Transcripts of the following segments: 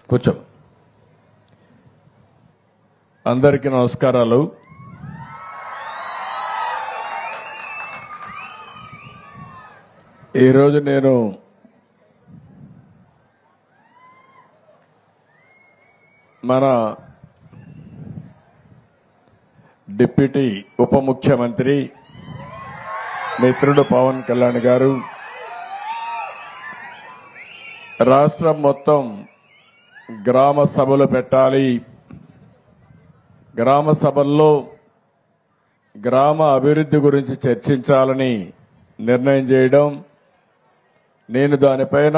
కూర్చో. అందరికీ నమస్కారాలు. ఈరోజు నేను మన డిప్యూటీ ఉప ముఖ్యమంత్రి మిత్రుడు పవన్ కళ్యాణ్ గారు రాష్ట్రం మొత్తం గ్రామ సభలు పెట్టాలి, గ్రామ సభల్లో గ్రామ అభివృద్ధి గురించి చర్చించాలని నిర్ణయం చేయడం, నేను దానిపైన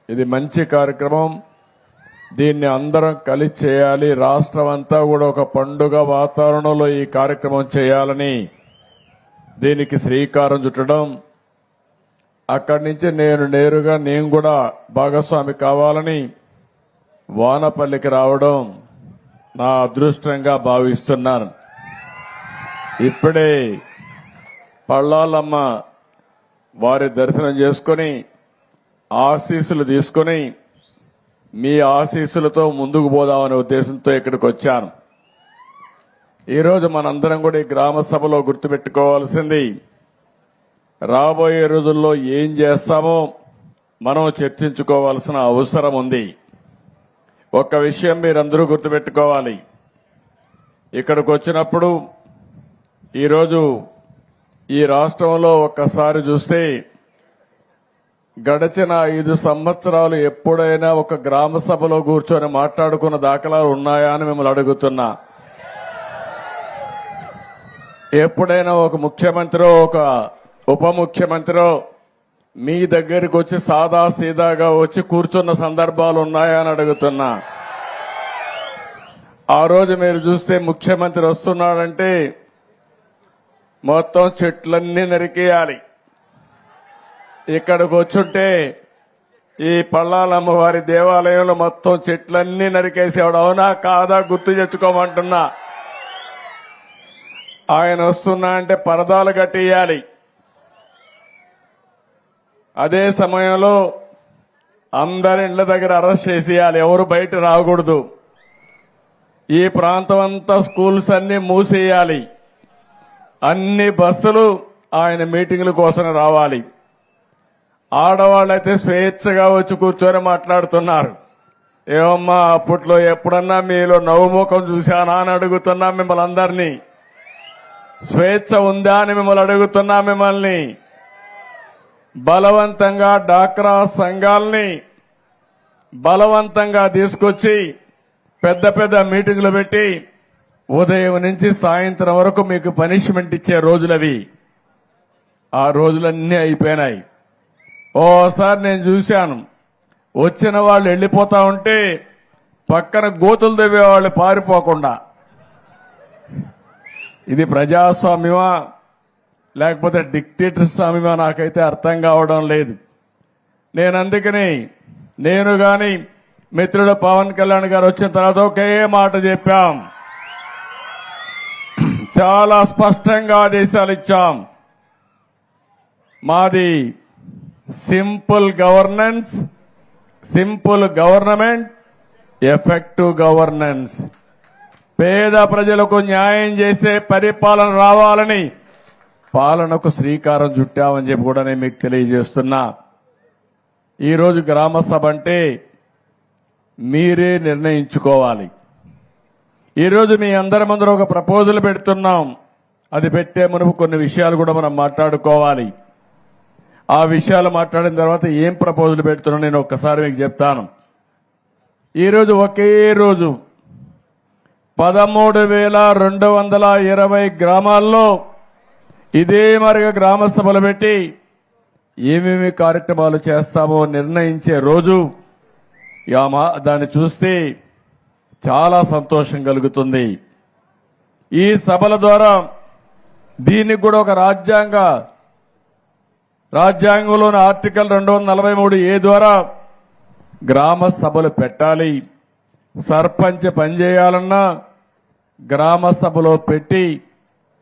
ఇది మంచి కార్యక్రమం, దీన్ని అందరం కలిసి చేయాలి, రాష్ట్రం అంతా కూడా ఒక పండుగ వాతావరణంలో ఈ కార్యక్రమం చేయాలని దీనికి శ్రీకారం చుట్టడం, అక్కడి నుంచి నేరుగా నేను కూడా భాగస్వామి కావాలని వానపల్లికి రావడం నా అదృష్టంగా భావిస్తున్నాను. ఇప్పుడే పళ్ళాలమ్మ వారి దర్శనం చేసుకుని ఆశీస్సులు తీసుకుని మీ ఆశీస్సులతో ముందుకు పోదామనే ఉద్దేశంతో ఇక్కడికి వచ్చాను. ఈరోజు మనందరం కూడా ఈ గ్రామ సభలో గుర్తుపెట్టుకోవాల్సింది, రాబోయే రోజుల్లో ఏం చేస్తామో మనం చర్చించుకోవాల్సిన అవసరం ఉంది. ఒక్క విషయం మీరందరూ గుర్తుపెట్టుకోవాలి, ఇక్కడికి వచ్చినప్పుడు ఈరోజు ఈ రాష్ట్రంలో ఒక్కసారి చూస్తే గడిచిన 5 సంవత్సరాలు ఎప్పుడైనా ఒక గ్రామ సభలో కూర్చొని మాట్లాడుకున్న దాఖలాలు ఉన్నాయా అని మిమ్మల్ని అడుగుతున్నా. ఎప్పుడైనా ఒక ముఖ్యమంత్రి ఒక ఉప ముఖ్యమంత్రి మీ దగ్గరికి వచ్చి సాదా సీదాగా వచ్చి కూర్చున్న సందర్భాలు ఉన్నాయా అని అడుగుతున్నా. ఆ రోజు మీరు చూస్తే ముఖ్యమంత్రి వస్తున్నాడంటే మొత్తం చెట్లన్నీ నరికేయాలి. ఇక్కడికి వచ్చుంటే ఈ పళ్ళాలమ్మవారి దేవాలయంలో మొత్తం చెట్లన్నీ నరికేసేవాడు. అవునా కాదా గుర్తు తెచ్చుకోమంటున్నా. ఆయన వస్తున్నా అంటే పరదాలు కట్టేయాలి. అదే సమయంలో అందరి ఇళ్ల దగ్గర అరెస్ట్ చేసేయాలి, ఎవరు బయట రాకూడదు. ఈ ప్రాంతం అంతా స్కూల్స్ అన్ని మూసేయాలి. అన్ని బస్సులు ఆయన మీటింగుల కోసం రావాలి. ఆడవాళ్ళైతే స్వేచ్ఛగా వచ్చి కూర్చొని మాట్లాడుతున్నారు. ఏమమ్మా అప్పట్లో ఎప్పుడన్నా మీలో నవ్వుముఖం చూశానా అని అడుగుతున్నా మిమ్మల్ని అందరినీ. స్వేచ్ఛ ఉందా అని మిమ్మల్ని అడుగుతున్నా. మిమ్మల్ని బలవంతంగా డాక్రా సంఘాలని బలవంతంగా తీసుకొచ్చి పెద్ద పెద్ద మీటింగులు పెట్టి ఉదయం నుంచి సాయంత్రం వరకు మీకు పనిష్మెంట్ ఇచ్చే రోజులవి. ఆ రోజులన్నీ అయిపోయినాయి. ఓసారి నేను చూశాను, వచ్చిన వాళ్ళు వెళ్లిపోతా ఉంటే పక్కన గోతులు తవ్వేవాళ్ళు పారిపోకుండా. ఇది ప్రజాస్వామ్యమా లేకపోతే డిక్టేటర్ స్వామ్యమా నాకైతే అర్థం కావడం లేదు. నేను అందుకని నేను గాని మిత్రుడు పవన్ కళ్యాణ్ గారు వచ్చిన తర్వాత ఒకే మాట చెప్పాం, చాలా స్పష్టంగా ఆదేశాలు ఇచ్చాం. మాది simple governance, simple government, effective governance. పేద ప్రజలకు న్యాయం చేసే పరిపాలన రావాలని పాలనకు శ్రీకారం చుట్టామని చెప్పి కూడా నేను మీకు తెలియజేస్తున్నా. ఈరోజు గ్రామ సభ అంటే మీరే నిర్ణయించుకోవాలి. ఈరోజు మీ అందరి ముందర ఒక ప్రపోజల్ పెడుతున్నాం. అది పెట్టే మునుపు కొన్ని విషయాలు కూడా మనం మాట్లాడుకోవాలి. ఆ విషయాలు మాట్లాడిన తర్వాత ఏం ప్రపోజల్ పెడుతున్నా నేను ఒక్కసారి మీకు చెప్తాను. ఈరోజు ఒకే రోజు 13,220 గ్రామాల్లో ఇదే మరిగా గ్రామ సభలు పెట్టి ఏమేమి కార్యక్రమాలు చేస్తామో నిర్ణయించే రోజు. దాన్ని చూస్తే చాలా సంతోషం కలుగుతుంది. ఈ సభల ద్వారా దీనికి కూడా ఒక రాజ్యాంగంలోని ఆర్టికల్ 243A ద్వారా గ్రామ సభలు పెట్టాలి. సర్పంచ్ పనిచేయాలన్నా గ్రామ సభలో పెట్టి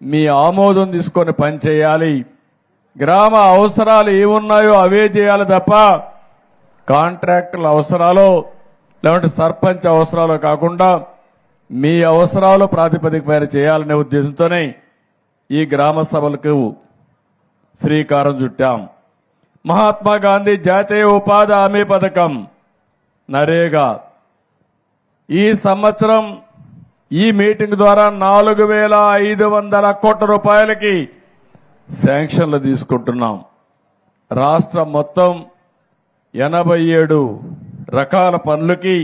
మీ ఆమోదం తీసుకొని పనిచేయాలి. గ్రామ అవసరాలు ఏమున్నాయో అవే చేయాలి తప్ప కాంట్రాక్టుల అవసరాలు లేదంటే సర్పంచ్ అవసరాలు కాకుండా మీ అవసరాలు ప్రాతిపదిక పైన చేయాలనే ఉద్దేశంతోనే ఈ గ్రామ సభలకు శ్రీకారం చుట్టాం. మహాత్మా గాంధీ జాతీయ ఉపాధి హామీ పథకం నరేగా ఈ సంవత్సరం ఈ మీటింగ్ ద్వారా 4,500 కోట్ల రూపాయలకి శాంక్షన్లు తీసుకుంటున్నాం. రాష్ట్రం మొత్తం 87 రకాల పనులకి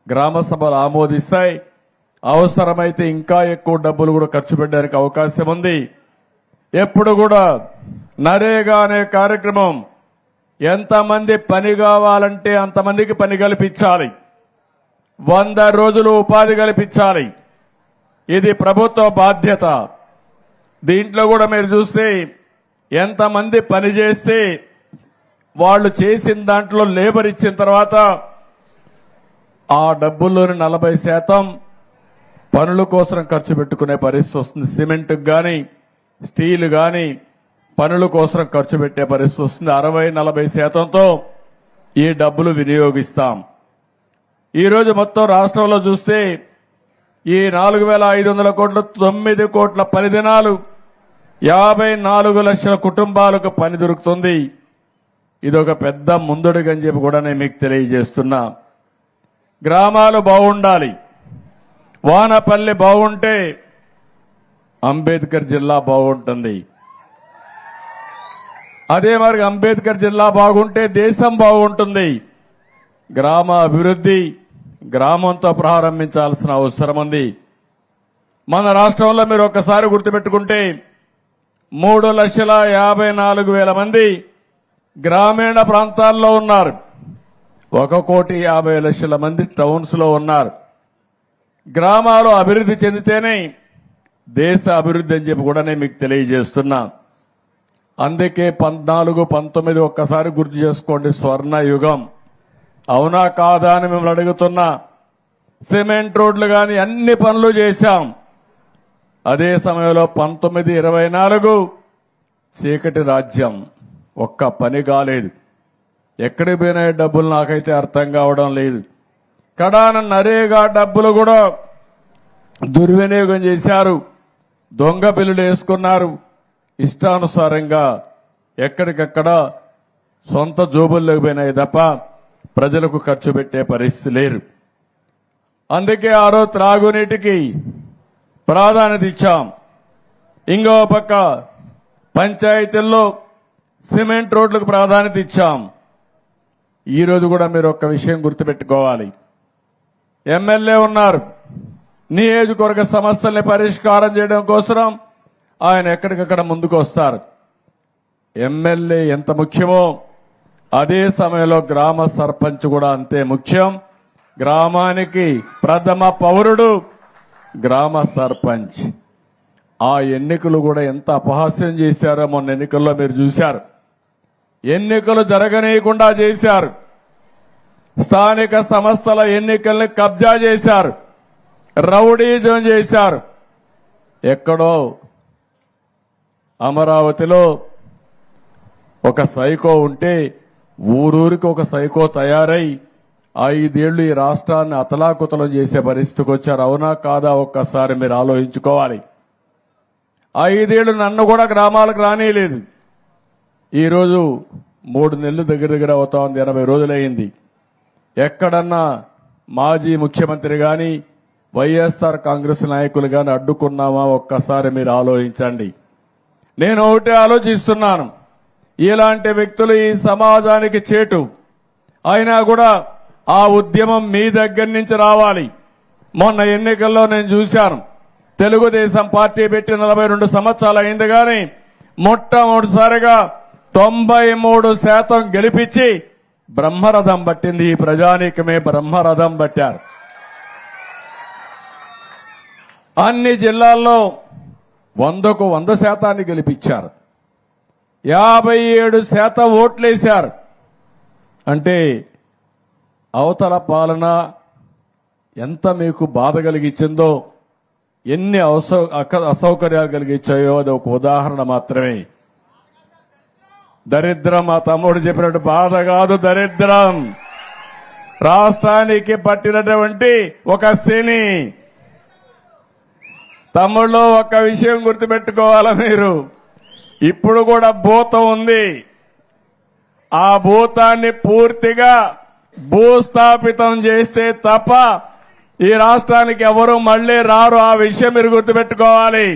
గ్రామ సభలు ఆమోదిస్తాయి. అవసరమైతే ఇంకా ఎక్కువ డబ్బులు కూడా ఖర్చు పెట్టడానికి అవకాశం ఉంది. ఎప్పుడు కూడా నరేగా అనే కార్యక్రమం ఎంతమంది పని కావాలంటే అంతమందికి పని కల్పించాలి. 100 రోజులు ఉపాధి కల్పించాలి. ఇది ప్రభుత్వ బాధ్యత. దీంట్లో కూడా మీరు చూస్తే ఎంతమంది పని చేస్తే వాళ్ళు చేసిన దాంట్లో లేబర్ ఇచ్చిన తర్వాత ఆ డబ్బుల్లోని 40% పనుల కోసం ఖర్చు పెట్టుకునే పరిస్థితి వస్తుంది. సిమెంట్కి కానీ స్టీల్ కానీ పనుల కోసం ఖర్చు పెట్టే పరిస్థితి వస్తుంది. 60-40%తో ఈ డబ్బులు వినియోగిస్తాం. ఈరోజు మొత్తం రాష్ట్రంలో చూస్తే ఈ 4,500 కోట్లు 9 కోట్ల పని దినాలు 54 లక్షల కుటుంబాలకు పని దొరుకుతుంది. ఇదొక పెద్ద ముందడుగని చెప్పి కూడా నేను మీకు తెలియజేస్తున్నా. గ్రామాలు బాగుండాలి. వానపల్లి బాగుంటే అంబేద్కర్ జిల్లా బాగుంటుంది. అదే మరి అంబేద్కర్ జిల్లా బాగుంటే దేశం బాగుంటుంది. గ్రామ అభివృద్ధి గ్రామంతో ప్రారంభించాల్సిన అవసరం ఉంది. మన రాష్ట్రంలో మీరు ఒక్కసారి గుర్తుపెట్టుకుంటే 3,54,000 మంది గ్రామీణ ప్రాంతాల్లో ఉన్నారు. 1,50,00,000 మంది టౌన్స్ లో ఉన్నారు. గ్రామాలు అభివృద్ధి చెందితేనే దేశ అభివృద్ధి అని చెప్పి కూడా నేను మీకు తెలియజేస్తున్నా. అందుకే 14-19 ఒక్కసారి గుర్తు చేసుకోండి, స్వర్ణ యుగం. అవునా కాదా అని మిమ్మల్ని అడుగుతున్నా. సిమెంట్ రోడ్లు కానీ అన్ని పనులు చేశాం. అదే సమయంలో 19-24 చీకటి రాజ్యం. ఒక్క పని కాలేదు. ఎక్కడికి పోయినా డబ్బులు నాకైతే అర్థం కావడం లేదు. కడాన నరేగా డబ్బులు కూడా దుర్వినియోగం చేశారు. దొంగ బిల్లులు వేసుకున్నారు. ఇష్టానుసారంగా ఎక్కడికక్కడ సొంత జోబుల్లోకి పోయినాయి తప్ప ప్రజలకు ఖర్చు పెట్టే పరిస్థితి లేరు. అందుకే ఆ రోజు త్రాగునీటికి ప్రాధాన్యత ఇచ్చాం. ఇంకో పక్క పంచాయతీల్లో సిమెంట్ రోడ్లకు ప్రాధాన్యత ఇచ్చాం. ఈ రోజు కూడా మీరు ఒక్క విషయం గుర్తుపెట్టుకోవాలి. ఎమ్మెల్యే ఉన్నారు. నియోజకవర్గ సమస్యల్ని పరిష్కారం చేయడం కోసం ఆయన ఎక్కడికక్కడ ముందుకు వస్తారు. ఎమ్మెల్యే ఎంత ముఖ్యమో అదే సమయంలో గ్రామ సర్పంచ్ కూడా అంతే ముఖ్యం. గ్రామానికి ప్రథమ పౌరుడు గ్రామ సర్పంచ్. ఆ ఎన్నికలు కూడా ఎంత అపహాస్యం చేశారో మొన్న ఎన్నికల్లో మీరు చూశారు. ఎన్నికలు జరగనీయకుండా చేశారు. స్థానిక సంస్థల ఎన్నికల్ని కబ్జా చేశారు. రౌడీజం చేశారు. ఎక్కడో అమరావతిలో ఒక సైకో ఉంటే ఊరూరికి ఒక సైకో తయారై 5 ఏళ్లు ఈ రాష్ట్రాన్ని అతలాకుతలం చేసే పరిస్థితికి వచ్చారు. అవునా కాదా ఒక్కసారి మీరు ఆలోచించుకోవాలి. 5 ఏళ్లు నన్ను కూడా గ్రామాలకు రానియలేదు. ఈరోజు 3 నెలలు దగ్గర అవుతా ఉంది. 80 రోజులైంది. ఎక్కడన్నా మాజీ ముఖ్యమంత్రి గాని వైఎస్ఆర్ కాంగ్రెస్ నాయకులు గాని అడ్డుకున్నామా ఒక్కసారి మీరు ఆలోచించండి. నేను ఒకటే ఆలోచిస్తున్నాను. ఇలాంటి వ్యక్తులు ఈ సమాజానికి చేటు. అయినా కూడా ఆ ఉద్యమం మీ దగ్గర నుంచి రావాలి. మొన్న ఎన్నికల్లో నేను చూశాను. తెలుగుదేశం పార్టీ పెట్టి 42 సంవత్సరాలు అయింది కానీ మొట్టమొదటిసారిగా 93% గెలిపించి బ్రహ్మరథం పట్టింది. ఈ ప్రజానీకమే బ్రహ్మరథం పట్టారు. అన్ని జిల్లాల్లో 100కు 100% గెలిపించారు. 57% ఓట్లేశారు. అంటే అవతల పాలన ఎంత మీకు బాధ కలిగించిందో, ఎన్ని అసౌకర్యాలు కలిగించాయో అది ఒక ఉదాహరణ మాత్రమే. దరిద్రం మా తమ్ముడు చెప్పినట్టు బాధ కాదు, దరిద్రం. రాష్ట్రానికి పట్టినటువంటి ఒక శని. తమ్ముళ్ళు ఒక విషయం గుర్తుపెట్టుకోవాలా మీరు, ఇప్పుడు కూడా భూతం ఉంది. ఆ భూతాన్ని పూర్తిగా భూస్థాపితం చేస్తే తప్ప ఈ రాష్ట్రానికి ఎవరు మళ్లీ రారు. ఆ విషయం మీరు గుర్తుపెట్టుకోవాలి.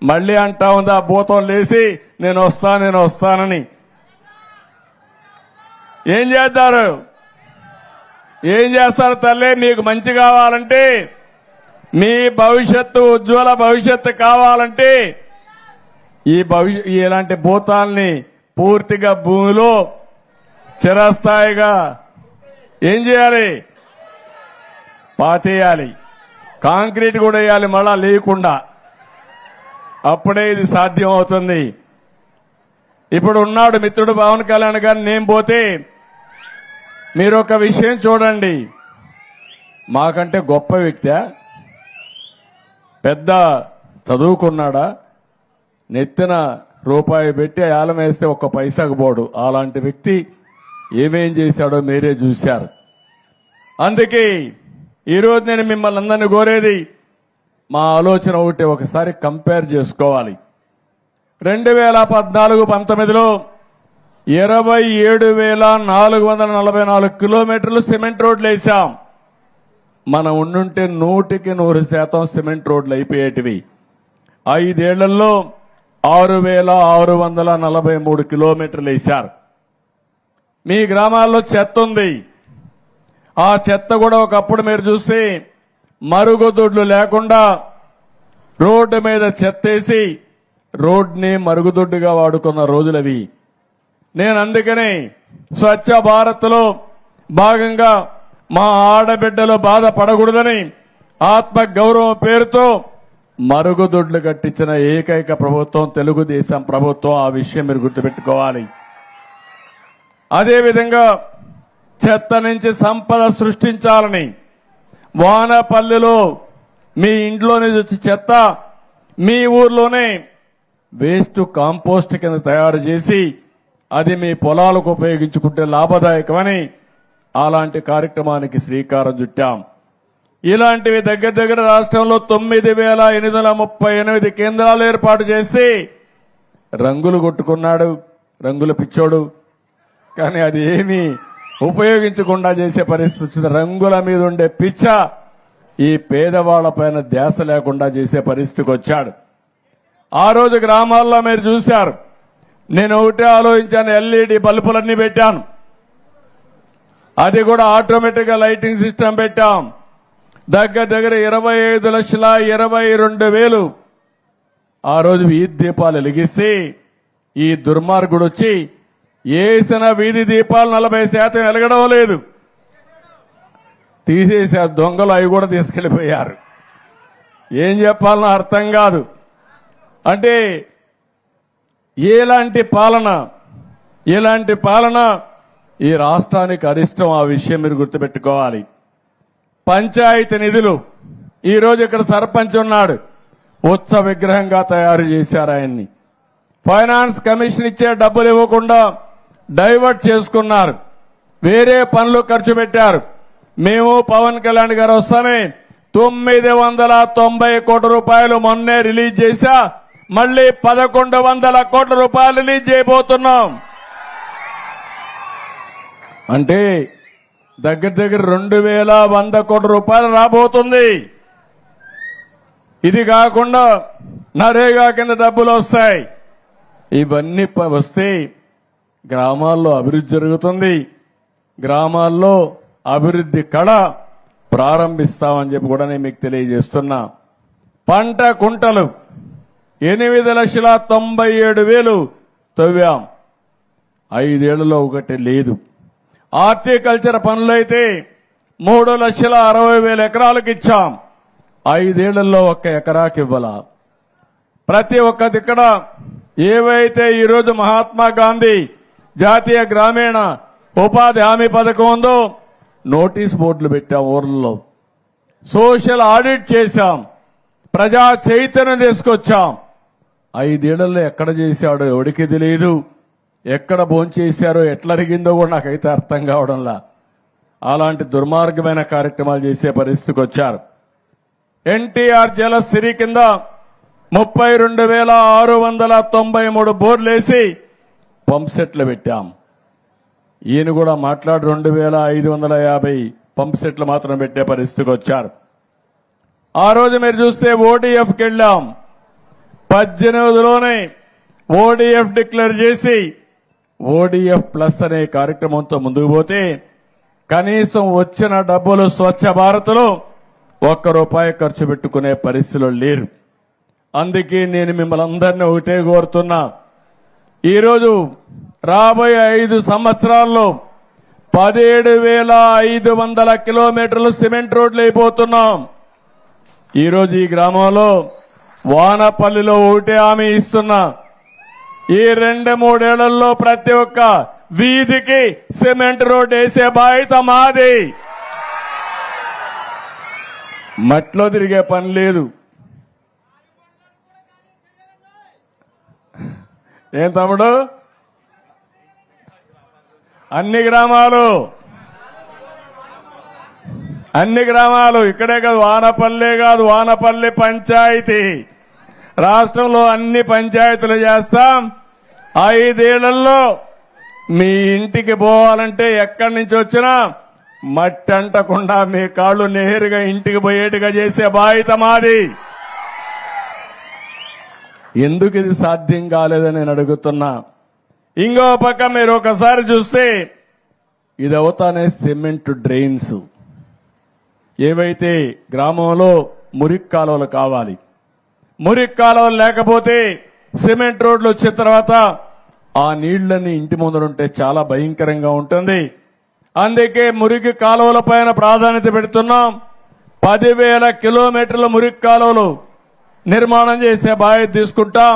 మళ్లీ అంటా ఉంది ఆ భూతం లేసి నేను వస్తానని. ఏం చేస్తారు? ఏం చేస్తారు తల్లి? మీకు మంచి కావాలంటే, మీ భవిష్యత్తు ఉజ్వల భవిష్యత్తు కావాలంటే ఇలాంటి భూతాల్ని పూర్తిగా భూమిలో చిరస్థాయిగా ఏం చేయాలి? పాతేయాలి. కాంక్రీట్ కూడా వేయాలి మళ్ళా లేకుండా. అప్పుడే ఇది సాధ్యం అవుతుంది. ఇప్పుడు ఉన్నాడు మిత్రుడు పవన్ కళ్యాణ్ గారు. నేను పోతే మీరు ఒక విషయం చూడండి, మాకంటే గొప్ప వ్యక్తి, పెద్ద చదువుకున్నాడా, నెత్తిన రూపాయి పెట్టి ఆలం వేస్తే ఒక్క పైసాకు పోడు. అలాంటి వ్యక్తి ఏమేం చేశాడో మీరే చూశారు. అందుకే ఈరోజు నేను మిమ్మల్ని అందరినీ కోరేది, మా ఆలోచన ఒకటి, ఒకసారి కంపేర్ చేసుకోవాలి. 2014-19లో 27,444 కిలోమీటర్లు సిమెంట్ రోడ్లు వేశాం. మనం ఉండుంటే 100% సిమెంట్ రోడ్లు అయిపోయేటివి. 5 ఏళ్లలో 6,643 కిలోమీటర్లు వేశారు. మీ గ్రామాల్లో చెత్త ఉంది. ఆ చెత్త కూడా ఒకప్పుడు మీరు చూస్తే మరుగుదొడ్లు లేకుండా రోడ్డు మీద చెత్తేసి రోడ్ని మరుగుదొడ్డుగా వాడుకున్న రోజులవి. నేను అందుకనే స్వచ్ఛ భారత్లో భాగంగా మా ఆడబిడ్డలు బాధపడకూడదని ఆత్మ గౌరవం పేరుతో మరుగుదొడ్లు కట్టించిన ఏకైక ప్రభుత్వం తెలుగుదేశం ప్రభుత్వం. ఆ విషయం మీరు గుర్తుపెట్టుకోవాలి. అదేవిధంగా చెత్త నుంచి సంపద సృష్టించాలని వానపల్లిలో మీ ఇంట్లోనే వచ్చి చెత్త మీ ఊర్లోనే వేస్ట్ కాంపోస్ట్ కింద తయారు చేసి అది మీ పొలాలకు ఉపయోగించుకుంటే లాభదాయకమని అలాంటి కార్యక్రమానికి శ్రీకారం చుట్టాం. ఇలాంటివి దగ్గర రాష్ట్రంలో 9,838 కేంద్రాలు ఏర్పాటు చేసి రంగులు కొట్టుకున్నాడు, రంగుల పిచ్చోడు. కానీ అది ఏమీ ఉపయోగించకుండా చేసే పరిస్థితి వచ్చింది. రంగుల మీద ఉండే పిచ్చ ఈ పేదవాళ్లపైన ధ్యాస లేకుండా చేసే పరిస్థితికి వచ్చాడు. ఆ రోజు గ్రామాల్లో మీరు చూశారు, నేను ఒకటే ఆలోచించాను, ఎల్ఈడి బల్బులన్నీ పెట్టాను. అది కూడా ఆటోమేటిక్ గా లైటింగ్ సిస్టమ్ పెట్టాం. దగ్గర 25,22,000 ఆ రోజు వీధి దీపాలు వెలిగిస్తే ఈ దుర్మార్గుడు వచ్చి వేసిన వీధి దీపాలు 40% వెలగడం లేదు, తీసేసే దొంగలు అవి కూడా తీసుకెళ్లిపోయారు. ఏం చెప్పాలనో అర్థం కాదు. అంటే ఇలాంటి పాలన ఈ రాష్ట్రానికి అరిష్టం. ఆ విషయం మీరు గుర్తుపెట్టుకోవాలి. పంచాయతీ నిధులు ఈరోజు ఇక్కడ సర్పంచ్ ఉన్నాడు, ఉత్సవ విగ్రహంగా తయారు చేశారు ఆయన్ని. ఫైనాన్స్ కమిషన్ ఇచ్చే డబ్బులు ఇవ్వకుండా డైవర్ట్ చేసుకున్నారు, వేరే పనులు ఖర్చు పెట్టారు. మేము పవన్ కళ్యాణ్ గారు వస్తానే 990 కోట్ల రూపాయలు మొన్నే రిలీజ్ చేశా, మళ్లీ 1,100 కోట్ల రూపాయలు రిలీజ్ చేయబోతున్నాం. అంటే దగ్గర 2,100 కోట్ల రూపాయలు రాబోతుంది. ఇది కాకుండా నరేగా కింద డబ్బులు వస్తాయి. ఇవన్నీ వస్తే గ్రామాల్లో అభివృద్ధి జరుగుతుంది. గ్రామాల్లో అభివృద్ధి కళ ప్రారంభిస్తామని చెప్పి కూడా నేను మీకు తెలియజేస్తున్నా. పంట కుంటలు 8,97,000 తవ్వాం. 5 ఏళ్లలో ఒకటి లేదు. హార్టికల్చర్ పనులైతే 3,60,000 ఎకరాలకు ఇచ్చాం. 5 ఏళ్లలో 1 ఎకరాకి ఇవ్వాల. ప్రతి ఒక్క దిక్కడ ఏవైతే ఈరోజు మహాత్మా గాంధీ జాతీయ గ్రామీణ ఉపాధి హామీ పథకం ఉందో నోటీస్ బోర్డులు పెట్టాం ఊర్లలో, సోషల్ ఆడిట్ చేశాం, ప్రజా చైతన్యం తీసుకొచ్చాం. 5 ఏళ్లలో ఎక్కడ చేశాడో ఎవడికి తెలియదు, ఎక్కడ భోంచేశారో ఎట్లా అరిగిందో కూడా నాకైతే అర్థం కావడంలా. అలాంటి దుర్మార్గమైన కార్యక్రమాలు చేసే పరిస్థితికి వచ్చారు. ఎన్టీఆర్ జలసిరి కింద 32,693 బోర్లేసి పంప్ సెట్లు పెట్టాం. ఈయన కూడా మాట్లాడి 2,550 పంప్ సెట్లు మాత్రం పెట్టే పరిస్థితికి వచ్చారు. ఆ రోజు మీరు చూస్తే ఓడిఎఫ్కి వెళ్ళాం. 18లోనే ఓడిఎఫ్ డిక్లేర్ చేసి ఓడిఎఫ్ ప్లస్ అనే కార్యక్రమంతో ముందుకు పోతే కనీసం వచ్చిన డబ్బులు స్వచ్ఛ భారత్లో ₹1 ఖర్చు పెట్టుకునే పరిస్థితులు లేరు. అందుకే నేను మిమ్మల్ని అందరినీ ఒకటే కోరుతున్నా, ఈరోజు రాబోయే 5 సంవత్సరాల్లో 17,500 కిలోమీటర్లు సిమెంట్ రోడ్లు అయిపోతున్నాం. ఈరోజు ఈ గ్రామంలో వానపల్లిలో ఒకటే హామీ ఇస్తున్నా, ఈ 2-3 ఏళ్లలో ప్రతి ఒక్క వీధికి సిమెంట్ రోడ్ వేసే బాధ్యత మాది. మట్లో తిరిగే పని లేదు. ఏం తమ్ముడు, అన్ని గ్రామాలు ఇక్కడే కాదు, వానపల్లె కాదు, వానపల్లి పంచాయతీ రాష్ట్రంలో అన్ని పంచాయతీలు చేస్తాం. 5 ఏళ్లలో మీ ఇంటికి పోవాలంటే ఎక్కడి నుంచి వచ్చినా మట్టి అంటకుండా మీ కాళ్ళు నేరుగా ఇంటికి పోయేట్టుగా చేసే బాధ్యత మాది. ఎందుకు ఇది సాధ్యం కాలేదని నేను అడుగుతున్నా. ఇంకో పక్క మీరు ఒకసారి చూస్తే ఇది అవుతానే సిమెంట్ డ్రైన్స్, ఏవైతే గ్రామంలో మురికి కాలువలు కావాలి, మురికి కాలువలు లేకపోతే సిమెంట్ రోడ్లు వచ్చిన తర్వాత ఆ నీళ్లన్నీ ఇంటి ముందరుంటే చాలా భయంకరంగా ఉంటుంది. అందుకే మురికి కాలువల పైన ప్రాధాన్యత పెడుతున్నాం. 10,000 కిలోమీటర్ల మురికి కాలువలు నిర్మాణం చేసే బాధ్యత తీసుకుంటాం.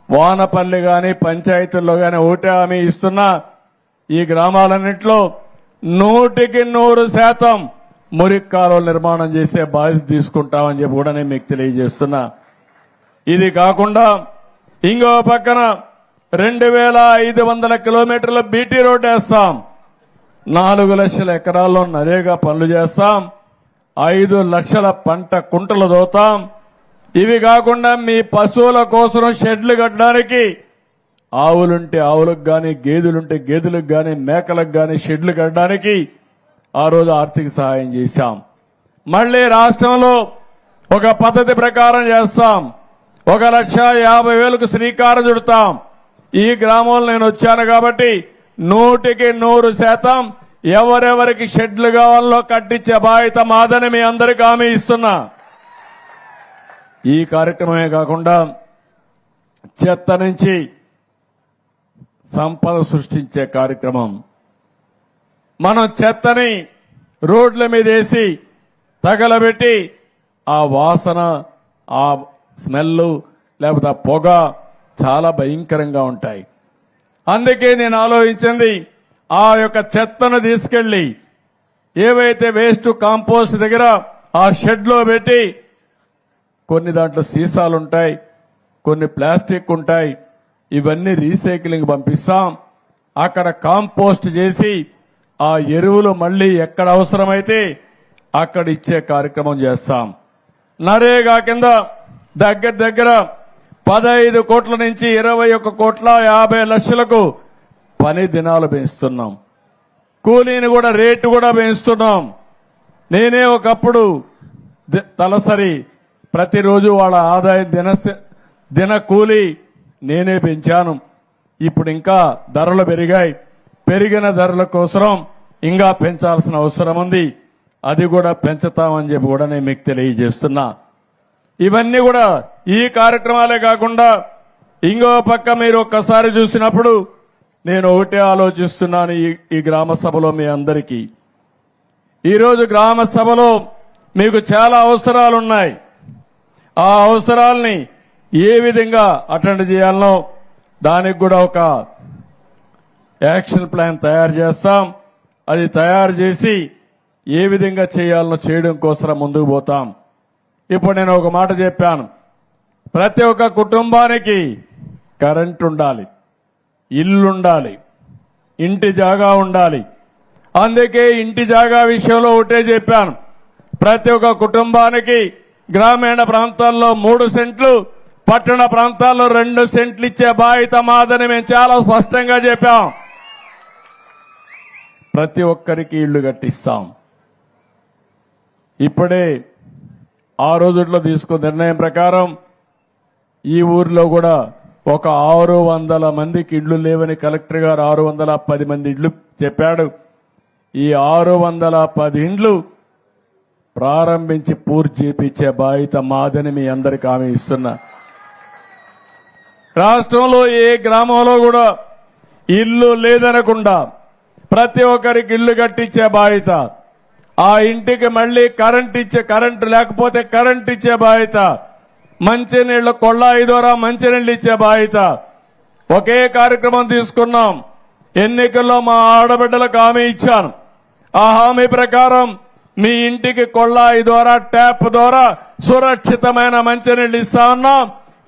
వానపల్లి గాని పంచాయతీల్లో గాని ఒకటే హామీ ఇస్తున్నా, ఈ గ్రామాలన్నింటిలో 100% మురికి కాలువలు నిర్మాణం చేసే బాధ్యత తీసుకుంటామని చెప్పి కూడా నేను మీకు తెలియజేస్తున్నా. ఇది కాకుండా ఇంకో పక్కన 2,500 కిలోమీటర్ల బీటీ రోడ్ వేస్తాం. 4 లక్షల ఎకరాల్లో నరేగా పనులు చేస్తాం. 5 లక్షల పంట కుంటలు దోతాం. ఇవి కాకుండా మీ పశువుల కోసం షెడ్లు కట్టడానికి ఆవులుంటే ఆవులకు గాని, గేదెలుంటే గేదెలకు గాని, మేకలకు గాని షెడ్లు కట్టడానికి ఆ రోజు ఆర్థిక సహాయం చేశాం. మళ్లీ రాష్ట్రంలో ఒక పద్ధతి ప్రకారం చేస్తాం. 1,50,000కు శ్రీకారం చుడతాం. ఈ గ్రామంలో నేను వచ్చాను కాబట్టి 100% ఎవరెవరికి షెడ్లు కావాలో కట్టించే బాధ్యత మాదని మీ అందరికీ హామీ ఇస్తున్నా. ఈ కార్యక్రమమే కాకుండా చెత్త నుంచి సంపద సృష్టించే కార్యక్రమం. మనం చెత్తని రోడ్ల మీద వేసి తగలబెట్టి ఆ వాసన, ఆ స్మెల్ లేకపోతే ఆ పొగ చాలా భయంకరంగా ఉంటాయి. అందుకే నేను ఆలోచించింది, ఆ యొక్క చెత్తను తీసుకెళ్లి ఏవైతే వేస్ట్ కాంపోస్ట్ దగ్గర ఆ షెడ్ లో పెట్టి, కొన్ని దాంట్లో సీసాలుంటాయి, కొన్ని ప్లాస్టిక్ ఉంటాయి, ఇవన్నీ రీసైక్లింగ్ పంపిస్తాం. అక్కడ కాంపోస్ట్ చేసి ఆ ఎరువులు మళ్లీ ఎక్కడ అవసరమైతే అక్కడ ఇచ్చే కార్యక్రమం చేస్తాం. నరేగా కింద దగ్గర 15 కోట్ల నుంచి 21,50,00,000 పని దినాలు పెంచుతున్నాం. కూలీని కూడా రేటు కూడా పెంచుతున్నాం. నేనే ఒకప్పుడు తలసరి ప్రతిరోజు వాళ్ళ ఆదాయం దిన కూలీ నేనే పెంచాను. ఇప్పుడు ఇంకా ధరలు పెరిగాయి. పెరిగిన ధరల కోసం ఇంకా పెంచాల్సిన అవసరం ఉంది. అది కూడా పెంచుతామని చెప్పి కూడా నేను మీకు తెలియజేస్తున్నా. ఇవన్నీ కూడా ఈ కార్యక్రమాలే కాకుండా ఇంకో పక్క మీరు ఒక్కసారి చూసినప్పుడు నేను ఒకటే ఆలోచిస్తున్నాను. ఈ గ్రామ సభలో మీ అందరికీ ఈరోజు గ్రామ సభలో మీకు చాలా అవసరాలున్నాయి. ఆ అవసరాల్ని ఏ విధంగా అటెండ్ చేయాలనో దానికి కూడా ఒక యాక్షన్ ప్లాన్ తయారు చేస్తాం. అది తయారు చేసి ఏ విధంగా చేయాలనో చేయడం కోసం ముందుకు పోతాం. ఇప్పుడు నేను ఒక మాట చెప్పాను, ప్రతి ఒక్క కుటుంబానికి కరెంట్ ఉండాలి, ఇల్లుండాలి, ఇంటి జాగా ఉండాలి. అందుకే ఇంటి జాగా విషయంలో ఒకటే చెప్పాను. ప్రతి ఒక్క కుటుంబానికి గ్రామీణ ప్రాంతాల్లో 3 సెంట్లు, పట్టణ ప్రాంతాల్లో 2 సెంట్లు ఇచ్చే బాధ్యత మాదని మేము చాలా స్పష్టంగా చెప్పాం. ప్రతి ఒక్కరికి ఇళ్లు కట్టిస్తాం. ఇప్పుడే ఆ రోజుల్లో తీసుకున్న నిర్ణయం ప్రకారం ఈ ఊర్లో కూడా ఒక 600 మందికి ఇళ్లు లేవని కలెక్టర్ గారు 610 మంది ఇళ్లు చెప్పాడు. ఈ 610 ఇండ్లు ప్రారంభించి పూర్తి చేపించే బాధ్యత మాదని మీ అందరికీ హామీ ఇస్తున్నా. రాష్ట్రంలో ఏ గ్రామంలో కూడా ఇల్లు లేదనకుండా ప్రతి ఒక్కరికి ఇల్లు కట్టించే బాధ్యత, ఆ ఇంటికి మళ్లీ కరెంటు లేకపోతే కరెంట్ ఇచ్చే బాధ్యత, మంచినీళ్ల కొళ్ళాయి ద్వారా మంచినీళ్లు ఇచ్చే బాధ్యత ఒకే కార్యక్రమం తీసుకున్నాం. ఎన్నికల్లో మా ఆడబిడ్డలకు హామీ ఇచ్చాను. ఆ హామీ ప్రకారం మీ ఇంటికి కొళ్ళాయి ద్వారా, ట్యాప్ ద్వారా సురక్షితమైన మంచినీళ్లు ఇస్తా ఉన్నాం.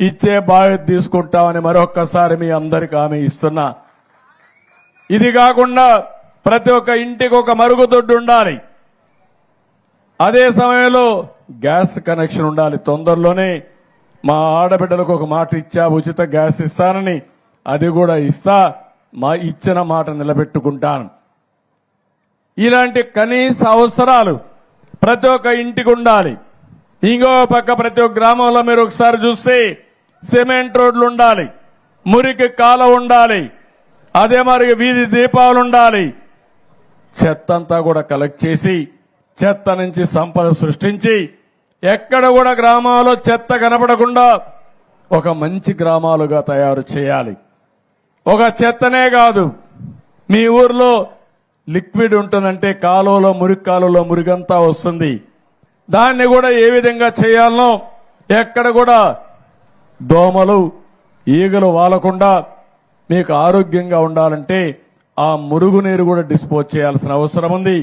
ఇచ్చే బాధ్యత తీసుకుంటామని మరొక్కసారి మీ అందరికీ హామీ ఇస్తున్నా. ఇది కాకుండా ప్రతి ఒక్క ఇంటికి ఒక మరుగుదొడ్డు ఉండాలి. అదే సమయంలో గ్యాస్ కనెక్షన్ ఉండాలి. తొందరలోనే మా ఆడబిడ్డలకు ఒక మాట ఇచ్చా, ఉచిత గ్యాస్ ఇస్తానని. అది కూడా ఇస్తా. మా ఇచ్చిన మాట నిలబెట్టుకుంటాను. ఇలాంటి కనీస అవసరాలు ప్రతి ఒక్క ఇంటికి ఉండాలి. ఇంకో పక్క ప్రతి ఒక్క గ్రామంలో మీరు ఒకసారి చూస్తే సిమెంట్ రోడ్లు ఉండాలి, మురికి కాలువ ఉండాలి, అదే మరి వీధి దీపాలు ఉండాలి. చెత్త అంతా కూడా కలెక్ట్ చేసి చెత్త నుంచి సంపద సృష్టించి ఎక్కడ కూడా గ్రామాల్లో చెత్త కనపడకుండా ఒక మంచి గ్రామాలుగా తయారు చేయాలి. ఒక చెత్తనే కాదు, మీ ఊర్లో లిక్విడ్ ఉంటుందంటే కాలువలో మురిగంతా వస్తుంది. దాన్ని కూడా ఏ విధంగా చేయాలనో, ఎక్కడ కూడా దోమలు ఈగలు వాలకుండా మీకు ఆరోగ్యంగా ఉండాలంటే ఆ మురుగునీరు కూడా డిస్పోజ్ చేయాల్సిన అవసరం ఉంది.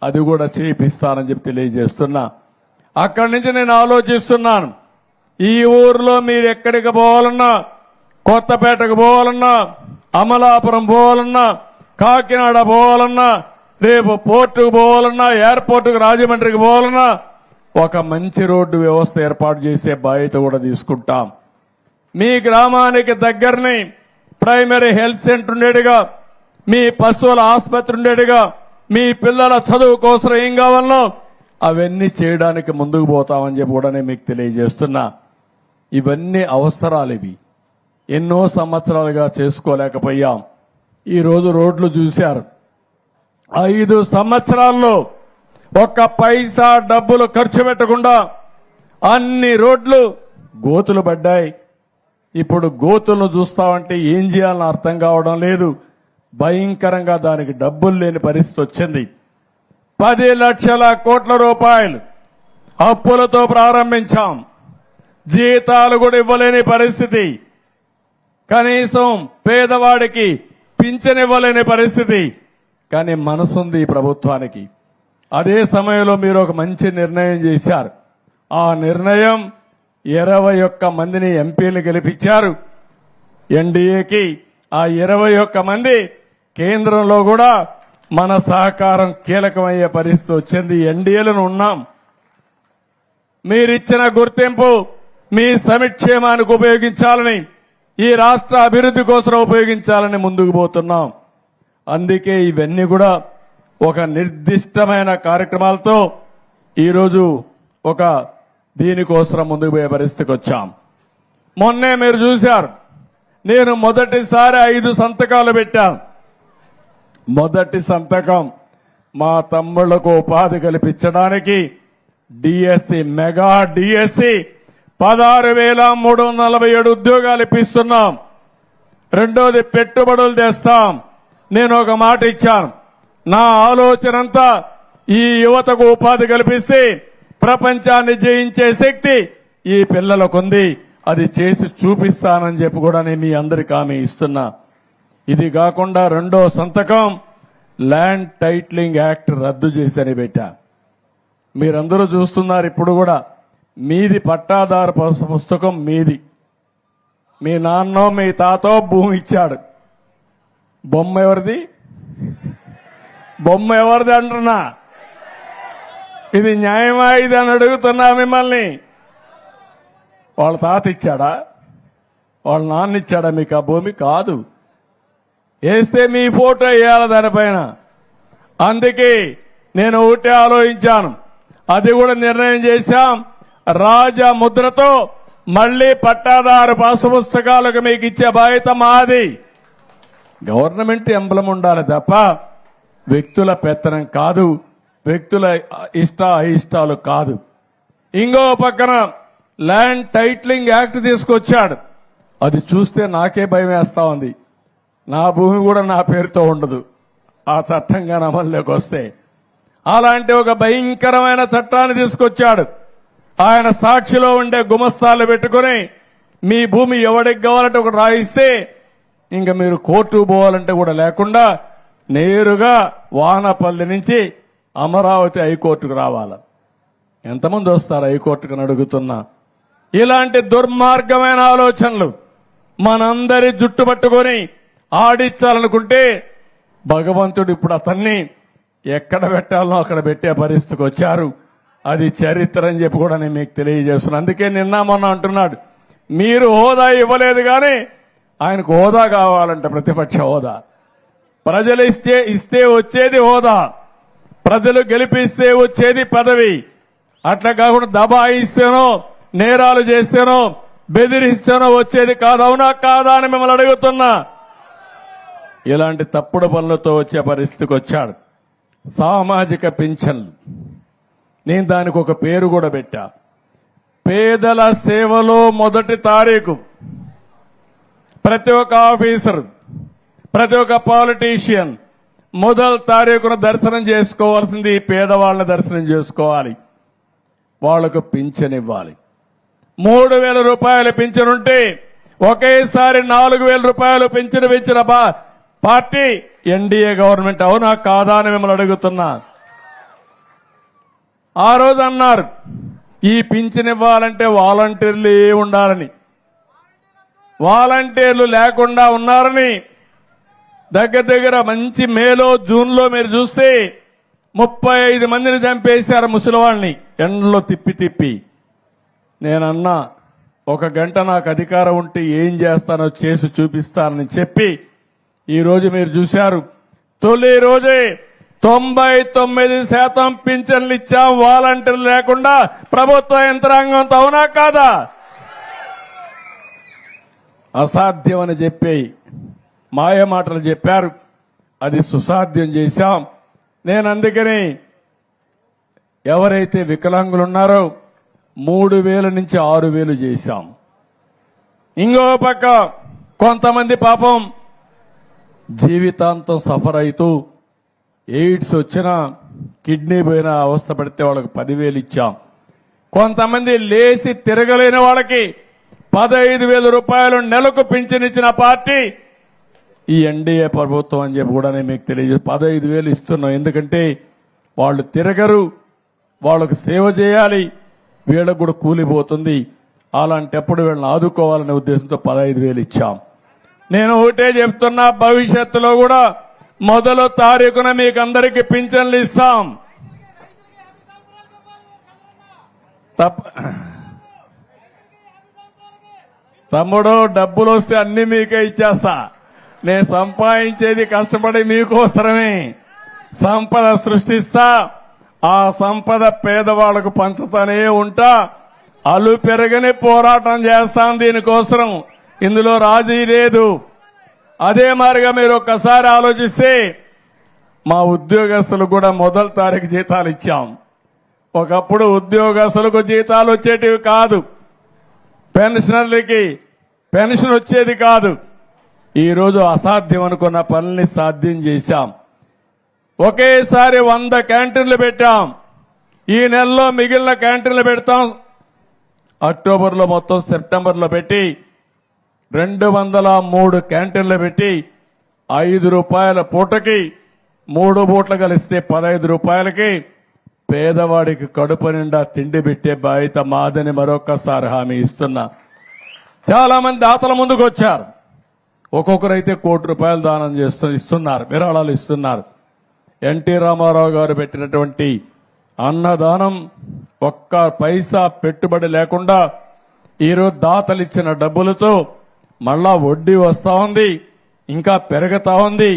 అది కూడా చేయిస్తానని చెప్పి తెలియజేస్తున్నా. అక్కడి నుంచి నేను ఆలోచిస్తున్నాను, ఈ ఊర్లో మీరు ఎక్కడికి పోవాలన్నా, కొత్తపేటకు పోవాలన్నా, అమలాపురం పోవాలన్నా, కాకినాడ పోవాలన్నా, రేపు పోర్టుకు పోవాలన్నా, ఎయిర్పోర్టుకు రాజమండ్రికి పోవాలన్నా ఒక మంచి రోడ్డు వ్యవస్థ ఏర్పాటు చేసే బాధ్యత కూడా తీసుకుంటాం. మీ గ్రామానికి దగ్గరని ప్రైమరీ హెల్త్ సెంటర్ ఉండేట్టుగా, మీ పశువుల ఆసుపత్రి ఉండేట్టుగా, మీ పిల్లల చదువు కోసం ఏం కావాలనో అవన్నీ చేయడానికి ముందుకు పోతామని చెప్పి కూడా నేను మీకు తెలియజేస్తున్నా. ఇవన్నీ అవసరాలు. ఇవి ఎన్నో సంవత్సరాలుగా చేసుకోలేకపోయాం. ఈ రోజు రోడ్లు చూశారు. 5 సంవత్సరాల్లో ఒక్క పైసా డబ్బులు ఖర్చు పెట్టకుండా అన్ని రోడ్లు గోతులు పడ్డాయి. ఇప్పుడు గోతులను చూస్తామంటే ఏం చేయాలని అర్థం కావడం లేదు. భయంకరంగా దానికి డబ్బులు లేని పరిస్థితి వచ్చింది. 10 లక్షల కోట్ల రూపాయలు అప్పులతో ప్రారంభించాం. జీతాలు కూడా ఇవ్వలేని పరిస్థితి, కనీసం పేదవాడికి పింఛన్ ఇవ్వలేని పరిస్థితి. కానీ మనసుంది ఈ ప్రభుత్వానికి. అదే సమయంలో మీరు ఒక మంచి నిర్ణయం చేశారు. ఆ నిర్ణయం 21 మందిని ఎంపీలు గెలిపించారు ఎన్డీఏకి. ఆ 21 మంది కేంద్రంలో కూడా మన సహకారం కీలకమయ్యే పరిస్థితి వచ్చింది. ఎన్డీఏలను ఉన్నాం. మీరిచ్చిన గుర్తింపు మీ సంక్షేమానికి ఉపయోగించాలని, ఈ రాష్ట్ర అభివృద్ధి కోసం ఉపయోగించాలని ముందుకు పోతున్నాం. అందుకే ఇవన్నీ కూడా ఒక నిర్దిష్టమైన కార్యక్రమాలతో ఈరోజు ఒక దీనికోసం ముందుకు పోయే పరిస్థితికి వచ్చాం. మొన్నే మీరు చూశారు, నేను మొదటిసారి 5 సంతకాలు పెట్టాను. మొదటి సంతకం మా తమ్ముళ్లకు ఉపాధి కల్పించడానికి డిఎస్సి, మెగా డిఎస్సి 16,347 ఉద్యోగాలు ఇప్పిస్తున్నాం. రెండోది పెట్టుబడులు తెస్తాం. నేను ఒక మాట ఇచ్చాను, నా ఆలోచన అంతా ఈ యువతకు ఉపాధి కల్పిస్తే ప్రపంచాన్ని జయించే శక్తి ఈ పిల్లలకుంది, అది చేసి చూపిస్తానని చెప్పి కూడా నేను మీ అందరికీ హామీ ఇస్తున్నా. ఇది కాకుండా రెండో సంతకం ల్యాండ్ టైటిలింగ్ యాక్ట్ రద్దు చేసని పెట్టా. మీరందరూ చూస్తున్నారు. ఇప్పుడు కూడా మీది పట్టాదారు పుస్తకం మీది. మీ నాన్నో మీ తాతో భూమి ఇచ్చాడు. బొమ్మ ఎవరిది? బొమ్మ ఎవరిది అంటున్నా? ఇది న్యాయమా ఇది అని అడుగుతున్నా మిమ్మల్ని. వాళ్ళ తాత ఇచ్చాడా, వాళ్ళ నాన్న ఇచ్చాడా మీకు ఆ భూమి? కాదు. వేస్తే మీ ఫోటో వేయాలి దానిపైన. అందుకే నేను ఒకటే ఆలోచించాను, అది కూడా నిర్ణయం చేశాం. రాజా ముద్రతో మళ్లీ పట్టాదారు పాసు పుస్తకాలకు మీకు ఇచ్చే బాధ్యత మాది. గవర్నమెంట్ ఎంబ్లం ఉండాలి తప్ప వ్యక్తుల పెత్తనం కాదు, వ్యక్తుల అయిష్టాలు కాదు. ఇంకో పక్కన ల్యాండ్ టైటిలింగ్ యాక్ట్ తీసుకొచ్చాడు. అది చూస్తే నాకే భయం వేస్తా ఉంది. నా భూమి కూడా నా పేరుతో ఉండదు ఆ చట్టంగా అమల్లోకి వస్తే. అలాంటి ఒక భయంకరమైన చట్టాన్ని తీసుకొచ్చాడు. ఆయన సాక్షిలో ఉండే గుమస్తాలు పెట్టుకుని మీ భూమి ఎవడికి కావాలంటే ఒకటి రాయిస్తే ఇంకా మీరు కోర్టు పోవాలంటే కూడా లేకుండా నేరుగా వానపల్లి నుంచి అమరావతి హైకోర్టుకు రావాలి. ఎంతమంది వస్తారు హైకోర్టుకు అడుగుతున్నా? ఇలాంటి దుర్మార్గమైన ఆలోచనలు మనందరి జుట్టు పట్టుకొని ఆడించాలనుకుంటే భగవంతుడు ఇప్పుడు అతన్ని ఎక్కడ పెట్టాలో అక్కడ పెట్టే పరిస్థితికి వచ్చారు. అది చరిత్ర అని చెప్పి కూడా నేను మీకు తెలియజేస్తున్నాను. అందుకే నిన్న మొన్న అంటున్నాడు, మీరు హోదా ఇవ్వలేదు కానీ ఆయనకు హోదా కావాలంటే ప్రతిపక్ష హోదా. ప్రజలు ఇస్తే వచ్చేది హోదా, ప్రజలు గెలిపిస్తే వచ్చేది పదవి. అట్లా కాకుండా దబాయిస్తేనో నేరాలు చేస్తేనో బెదిరిస్తేనో వచ్చేది కాదు. అవునా కాదా అని మిమ్మల్ని అడుగుతున్నా. ఇలాంటి తప్పుడు పనులతో వచ్చే పరిస్థితికి వచ్చాడు. సామాజిక పింఛన్లు, నేను దానికి ఒక పేరు కూడా పెట్టా. పేదల సేవలో మొదటి తారీఖు ప్రతి ఒక్క ఆఫీసర్, ప్రతి ఒక్క పాలిటీషియన్ మొదటి తారీఖున దర్శనం చేసుకోవాల్సింది పేదవాళ్ళని దర్శనం చేసుకోవాలి. వాళ్లకు పింఛన్ ఇవ్వాలి. 3,000 రూపాయల పింఛన్ ఉంటే ఒకేసారి 4,000 రూపాయలు పింఛను పెంచిన పార్టీ ఎన్డీఏ గవర్నమెంట్. అవునా కాదా అని మిమ్మల్ని అడుగుతున్నా. ఆ రోజు అన్నారు ఈ పింఛన్ ఇవ్వాలంటే వాలంటీర్లు ఉండాలని. వాలంటీర్లు లేకుండా ఉన్నారని దగ్గర మంచి మేలో జూన్లో మీరు చూస్తే 35 మందిని చంపేశారు ముసలివాళ్ళని ఎండలో తిప్పి. నేనన్నా 1 గంట నాకు అధికారం ఉంటే ఏం చేస్తానో చేసి చూపిస్తానని చెప్పి ఈరోజు మీరు చూశారు. తొలి రోజే 99% పింఛన్లు ఇచ్చాం వాలంటీర్లు లేకుండా ప్రభుత్వ యంత్రాంగంతో. అవునా కాదా? అసాధ్యం అని చెప్పి మాయ మాటలు చెప్పారు, అది సుసాధ్యం చేశాం. నేను అందుకని ఎవరైతే వికలాంగులు ఉన్నారో 3,000 నుంచి 6,000 చేశాం. ఇంకో పక్క కొంతమంది పాపం జీవితాంతం సఫర్ అవుతూ ఎయిడ్స్ వచ్చినా కిడ్నీ పోయినా అవస్థ పడితే వాళ్ళకి 10,000 ఇచ్చాం. కొంతమంది లేచి తిరగలేని వాళ్ళకి 15,000 రూపాయలు నెలకు పింఛన్ ఇచ్చిన పార్టీ ఈ ఎన్డీఏ ప్రభుత్వం అని చెప్పి కూడా నేను మీకు తెలియజేసి 15,000 ఇస్తున్నాం. ఎందుకంటే వాళ్ళు తిరగరు, వాళ్ళకు సేవ చేయాలి, వీళ్ళకు కూడా కూలిపోతుంది. అలాంటప్పుడు వీళ్ళని ఆదుకోవాలనే ఉద్దేశంతో 15,000 ఇచ్చాం. నేను ఒకటే చెప్తున్నా, భవిష్యత్తులో కూడా మొదటి తారీఖున మీకు అందరికీ పింఛన్లు ఇస్తాం. తమ్ముడు డబ్బులు వస్తే అన్ని మీకే ఇచ్చేస్తా. నేను సంపాదించేది కష్టపడి మీకోసరమే. సంపద సృష్టిస్తా, ఆ సంపద పేదవాళ్లకు పంచుతానే ఉంటా. అలు పెరగని పోరాటం చేస్తాం దీనికోసం. ఇందులో రాజీ లేదు. అదే మాదిరిగా మీరు ఒక్కసారి ఆలోచిస్తే మా ఉద్యోగస్తులకు కూడా మొదటి తారీఖు జీతాలు ఇచ్చాం. ఒకప్పుడు ఉద్యోగస్తులకు జీతాలు వచ్చేటివి కాదు, పెన్షనర్లకి పెన్షన్ వచ్చేది కాదు. ఈరోజు అసాధ్యం అనుకున్న పనుల్ని సాధ్యం చేశాం. ఒకేసారి 100 క్యాంటీన్లు పెట్టాం. ఈ నెలలో మిగిలిన క్యాంటీన్లు పెడతాం. అక్టోబర్లో మొత్తం సెప్టెంబర్లో పెట్టి 203 క్యాంటీన్లు పెట్టి 5 రూపాయల పూటకి 3 పూటలు కలిస్తే 15 రూపాయలకి పేదవాడికి కడుపు నిండా తిండి పెట్టే బాధ్యత మాదని మరొకసారి హామీ ఇస్తున్నా. చాలా మంది దాతల ముందుకు వచ్చారు. ఒక్కొక్కరైతే ₹1 కోటి దానం ఇస్తున్నారు, విరాళాలు ఇస్తున్నారు. ఎన్టీ రామారావు గారు పెట్టినటువంటి అన్నదానం ఒక్క పైసా పెట్టుబడి లేకుండా ఈరోజు దాతలు ఇచ్చిన డబ్బులతో మళ్ళా వడ్డీ వస్తా ఉంది, ఇంకా పెరుగుతా ఉంది.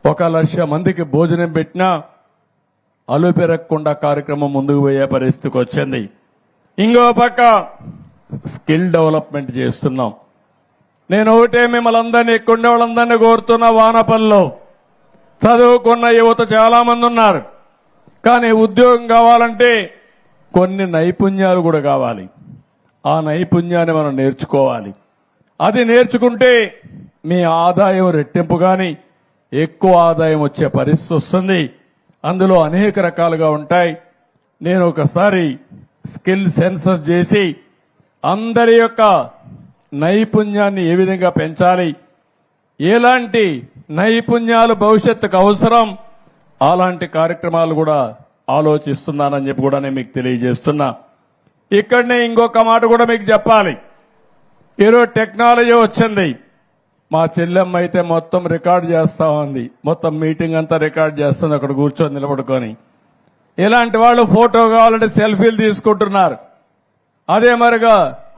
1,00,000 మందికి భోజనం పెట్టినా అలు పెరగకుండా కార్యక్రమం ముందుకు పోయే పరిస్థితికి వచ్చింది. ఇంకో పక్క స్కిల్ డెవలప్మెంట్ చేస్తున్నాం. నేను ఒకటే మిమ్మల్ని అందరినీ ఎక్కువ వాళ్ళందరినీ కోరుతున్న వానపల్లిలో చదువుకున్న యువత చాలా మంది ఉన్నారు. కానీ ఉద్యోగం కావాలంటే కొన్ని నైపుణ్యాలు కూడా కావాలి. ఆ నైపుణ్యాన్ని మనం నేర్చుకోవాలి. అది నేర్చుకుంటే మీ ఆదాయం రెట్టింపు కానీ ఎక్కువ ఆదాయం వచ్చే పరిస్థితి వస్తుంది. అందులో అనేక రకాలుగా ఉంటాయి. నేను ఒకసారి స్కిల్ సెన్సస్ చేసి అందరి యొక్క నైపుణ్యాన్ని ఏ విధంగా పెంచాలి, ఎలాంటి నైపుణ్యాలు భవిష్యత్తుకు అవసరం, అలాంటి కార్యక్రమాలు కూడా ఆలోచిస్తున్నానని చెప్పి కూడా నేను మీకు తెలియజేస్తున్నా. ఇక్కడనే ఇంకొక మాట కూడా మీకు చెప్పాలి. ఈరోజు టెక్నాలజీ వచ్చింది. మా చెల్లెమ్మ అయితే మొత్తం రికార్డ్ చేస్తా ఉంది. మొత్తం మీటింగ్ అంతా రికార్డ్ చేస్తుంది అక్కడ కూర్చొని నిలబడుకొని. ఇలాంటి వాళ్ళు ఫోటో కావాలంటే సెల్ఫీలు తీసుకుంటున్నారు. అదే మరిగా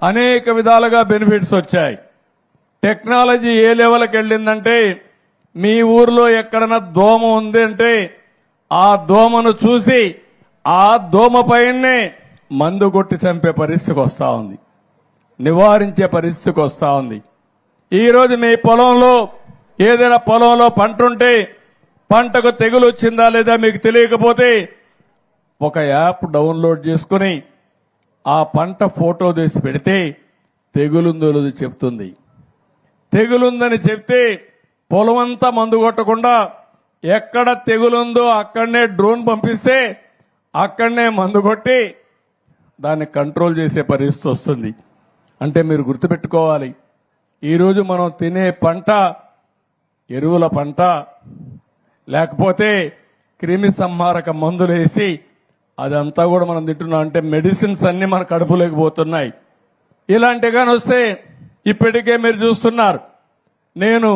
అనేక విధాలుగా బెనిఫిట్స్ వచ్చాయి. టెక్నాలజీ ఏ లెవెల్కి వెళ్ళిందంటే మీ ఊర్లో ఎక్కడన్నా దోమ ఉంది అంటే ఆ దోమను చూసి ఆ దోమ పైనే మందు కొట్టి చంపే పరిస్థితికి వస్తా ఉంది, నివారించే పరిస్థితికి వస్తా ఉంది. ఈరోజు మీ పొలంలో ఏదైనా పొలంలో పంట ఉంటే పంటకు తెగులు వచ్చిందా లేదా మీకు తెలియకపోతే ఒక యాప్ డౌన్లోడ్ చేసుకుని ఆ పంట ఫోటో తీసి పెడితే తెగులుందో లేదో చెప్తుంది. తెగులుందని చెప్తే పొలమంతా మందు కొట్టకుండా ఎక్కడ తెగులుందో అక్కడనే డ్రోన్ పంపిస్తే అక్కడనే మందు కొట్టి దాన్ని కంట్రోల్ చేసే పరిస్థితి వస్తుంది. అంటే మీరు గుర్తుపెట్టుకోవాలి, ఈరోజు మనం తినే పంట ఎరువుల పంట, లేకపోతే క్రిమి సంహారక మందులు వేసి అదంతా కూడా మనం తింటున్నాం. అంటే మెడిసిన్స్ అన్ని మన కడుపులోకి పోతున్నాయి. ఇలాంటిగాని వస్తే ఇప్పటికే మీరు చూస్తున్నారు. నేను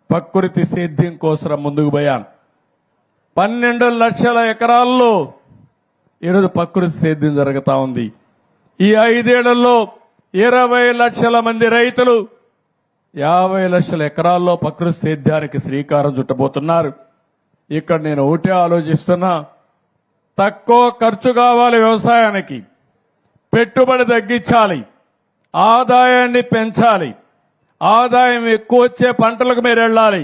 ప్రకృతి సేద్యం కోసం ముందుకు పోయాను. 12 లక్షల ఎకరాల్లో ఈరోజు ప్రకృతి సేద్యం జరుగుతా ఉంది. ఈ 5 ఏళ్లలో 20 లక్షల మంది రైతులు 50 లక్షల ఎకరాల్లో ప్రకృతి సేద్యానికి శ్రీకారం చుట్టబోతున్నారు. ఇక్కడ నేను ఒకటే ఆలోచిస్తున్నా, తక్కువ ఖర్చు కావాలి వ్యవసాయానికి, పెట్టుబడి తగ్గించాలి, ఆదాయాన్ని పెంచాలి, ఆదాయం ఎక్కువ వచ్చే పంటలకు మీరు వెళ్ళాలి.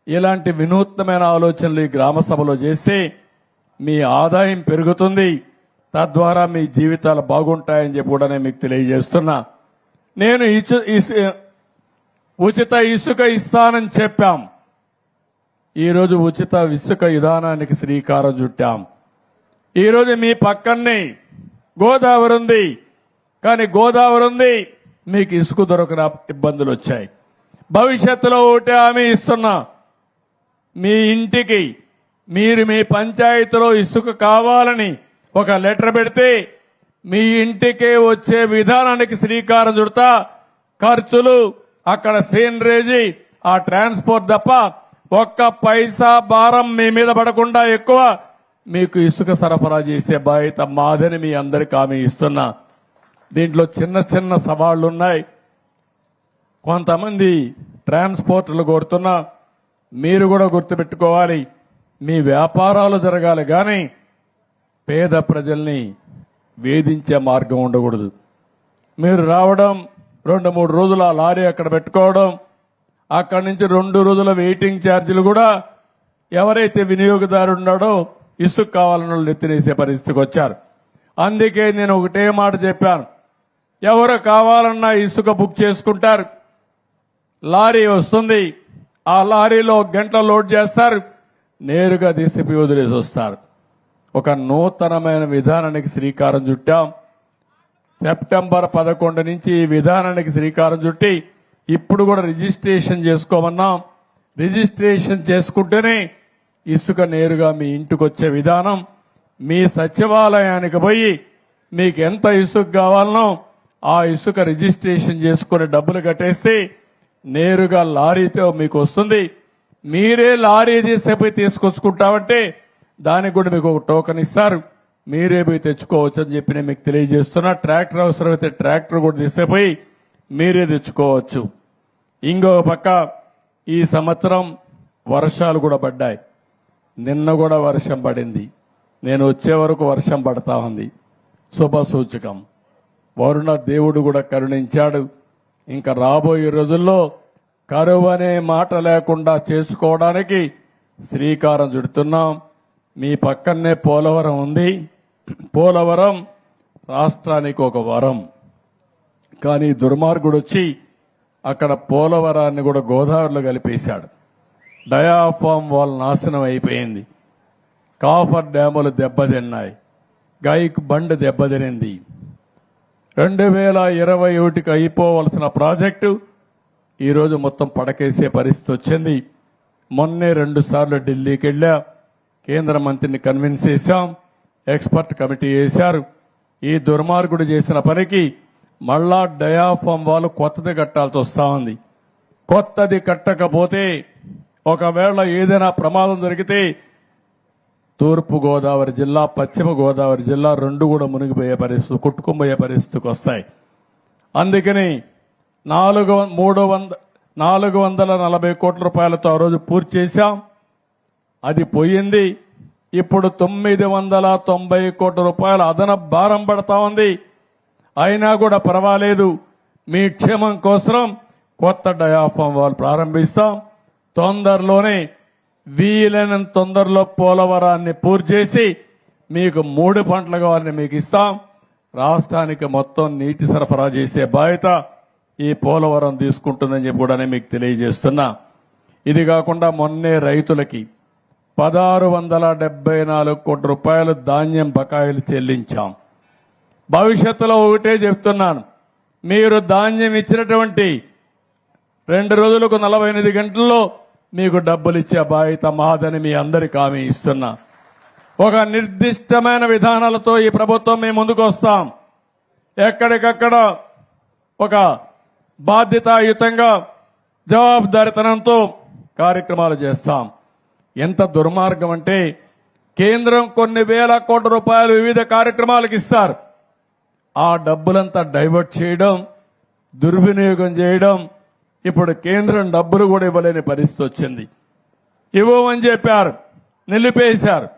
ఇలాంటి వినూత్నమైన ఆలోచనలు ఈ గ్రామ సభలో చేస్తే మీ ఆదాయం పెరుగుతుంది, తద్వారా మీ జీవితాలు బాగుంటాయని చెప్పి కూడా నేను మీకు తెలియజేస్తున్నా. నేను ఉచిత ఇసుక ఇస్తానని చెప్పాం. ఈరోజు ఉచిత ఇసుక విధానానికి శ్రీకారం చుట్టాం. ఈరోజు మీ పక్కనే గోదావరి ఉంది, కానీ గోదావరి ఉంది, మీకు ఇసుక దొరకన ఇబ్బందులు వచ్చాయి. భవిష్యత్తులో ఒకటే హామీ ఇస్తున్నా, మీ ఇంటికి మీరు మీ పంచాయతీలో ఇసుక కావాలని ఒక లెటర్ పెడితే మీ ఇంటికే వచ్చే విధానానికి శ్రీకారం చుడతా. ఖర్చులు అక్కడ సీనరేజీ ఆ ట్రాన్స్పోర్ట్ తప్ప ఒక్క పైసా భారం మీ మీద పడకుండా ఎక్కువ మీకు ఇసుక సరఫరా చేసే బాధ్యత మాదని మీ అందరికీ హామీ ఇస్తున్నా. దీంట్లో చిన్న చిన్న సవాళ్లు ఉన్నాయి. కొంతమంది ట్రాన్స్పోర్టర్లు కోరుతున్నా, మీరు కూడా గుర్తుపెట్టుకోవాలి, మీ వ్యాపారాలు జరగాలి కానీ పేద ప్రజల్ని వేధించే మార్గం ఉండకూడదు. మీరు రావడం 2-3 రోజులు ఆ లారీ అక్కడ పెట్టుకోవడం, అక్కడి నుంచి 2 రోజుల వెయిటింగ్ ఛార్జీలు కూడా ఎవరైతే వినియోగదారు ఉన్నాడో ఇసుక కావాలన్న వాళ్ళు ఎత్తినేసే పరిస్థితికి వచ్చారు. అందుకే నేను ఒకటే మాట చెప్పాను, ఎవరు కావాలన్నా ఇసుక బుక్ చేసుకుంటారు, లారీ వస్తుంది, ఆ లారీలో 1 గంట లోడ్ చేస్తారు, నేరుగా తీసిపి వదిలేసి వస్తారు. ఒక నూతనమైన విధానానికి శ్రీకారం చుట్టాం. సెప్టెంబర్ 11 నుంచి ఈ విధానానికి శ్రీకారం చుట్టి ఇప్పుడు కూడా రిజిస్ట్రేషన్ చేసుకోమన్నాం. రిజిస్ట్రేషన్ చేసుకుంటేనే ఇసుక నేరుగా మీ ఇంటికి వచ్చే విధానం. మీ సచివాలయానికి పోయి మీకు ఎంత ఇసుక కావాలనో ఆ ఇసుక రిజిస్ట్రేషన్ చేసుకుని డబ్బులు కట్టేస్తే నేరుగా లారీతో మీకు వస్తుంది. మీరే లారీ తీసేపోయి తీసుకొచ్చుకుంటామంటే దానికి కూడా మీకు ఒక టోకెన్ ఇస్తారు, మీరే పోయి తెచ్చుకోవచ్చు అని చెప్పి నేను మీకు తెలియజేస్తున్నా. ట్రాక్టర్ అవసరమైతే ట్రాక్టర్ కూడా తీసుకుపోయి మీరే తెచ్చుకోవచ్చు. ఇంకో పక్క ఈ సంవత్సరం వర్షాలు కూడా పడ్డాయి. నిన్న కూడా వర్షం పడింది, నేను వచ్చే వరకు వర్షం పడతా ఉంది, శుభ సూచకం. వరుణ దేవుడు కూడా కరుణించాడు. ఇంకా రాబోయే రోజుల్లో కరువు అనే మాట లేకుండా చేసుకోవడానికి శ్రీకారం చుడుతున్నాం. మీ పక్కనే పోలవరం ఉంది. పోలవరం రాష్ట్రానికి ఒక వరం, కానీ దుర్మార్గుడు వచ్చి అక్కడ పోలవరాన్ని కూడా గోదావరిలో కలిపేశాడు. డయాఫామ్ వాల్ నాశనం అయిపోయింది, కాఫర్ డ్యాములు దెబ్బతిన్నాయి, గైక్ బండ్ దెబ్బతినింది. 2021కి అయిపోవలసిన ప్రాజెక్టు ఈరోజు మొత్తం పడకేసే పరిస్థితి వచ్చింది. మొన్నే 2 సార్లు ఢిల్లీకి వెళ్ళా, కేంద్ర మంత్రిని కన్విన్స్ చేశాం, ఎక్స్పర్ట్ కమిటీ వేశారు. ఈ దుర్మార్గుడు చేసిన పనికి మళ్ళా డయాఫామ్ వాళ్ళు కొత్తది కట్టాల్సి వస్తా ఉంది. కొత్తది కట్టకపోతే ఒకవేళ ఏదైనా ప్రమాదం జరిగితే తూర్పు గోదావరి జిల్లా, పశ్చిమ గోదావరి జిల్లా 2 కూడా మునిగిపోయే పరిస్థితి, కొట్టుకుపోయే పరిస్థితికి వస్తాయి. అందుకని 440 కోట్ల రూపాయలతో ఆ రోజు పూర్తి చేశాం, అది పోయింది. ఇప్పుడు 990 కోట్ల రూపాయల అదనపు భారం పడతా ఉంది. అయినా కూడా పర్వాలేదు, మీ క్షేమం కోసం కొత్త డయాఫామ్ వాల్ ప్రారంభిస్తాం. తొందరలోనే వీలైనంత తొందరలో పోలవరాన్ని పూర్తి చేసి మీకు 3 పంటలు కావాలని మీకు ఇస్తాం. రాష్ట్రానికి మొత్తం నీటి సరఫరా చేసే బాధ్యత ఈ పోలవరం తీసుకుంటుందని చెప్పి కూడా మీకు తెలియజేస్తున్నా. ఇది కాకుండా మొన్నే రైతులకి 1674 కోట్ల రూపాయలు ధాన్యం బకాయిలు చెల్లించాం. భవిష్యత్తులో ఒకటే చెప్తున్నాను, మీరు ధాన్యం ఇచ్చినటువంటి 2 రోజులకు 48 గంటల్లో మీకు డబ్బులు ఇచ్చే బాధ్యత మాదని మీ అందరికీ హామీ ఇస్తున్నా. ఒక నిర్దిష్టమైన విధానాలతో ఈ ప్రభుత్వం మేము ముందుకు వస్తాం. ఎక్కడికక్కడ ఒక బాధ్యతాయుతంగా జవాబుదారితనంతో కార్యక్రమాలు చేస్తాం. ఎంత దుర్మార్గం అంటే కేంద్రం కొన్ని వేల కోట్ల రూపాయలు వివిధ కార్యక్రమాలకు ఇస్తారు, ఆ డబ్బులంతా డైవర్ట్ చేయడం, దుర్వినియోగం చేయడం. ఇప్పుడు కేంద్రం డబ్బులు కూడా ఇవ్వలేని పరిస్థితి వచ్చింది. ఇవ్వమని చెప్పారు, నిలిపేశారు.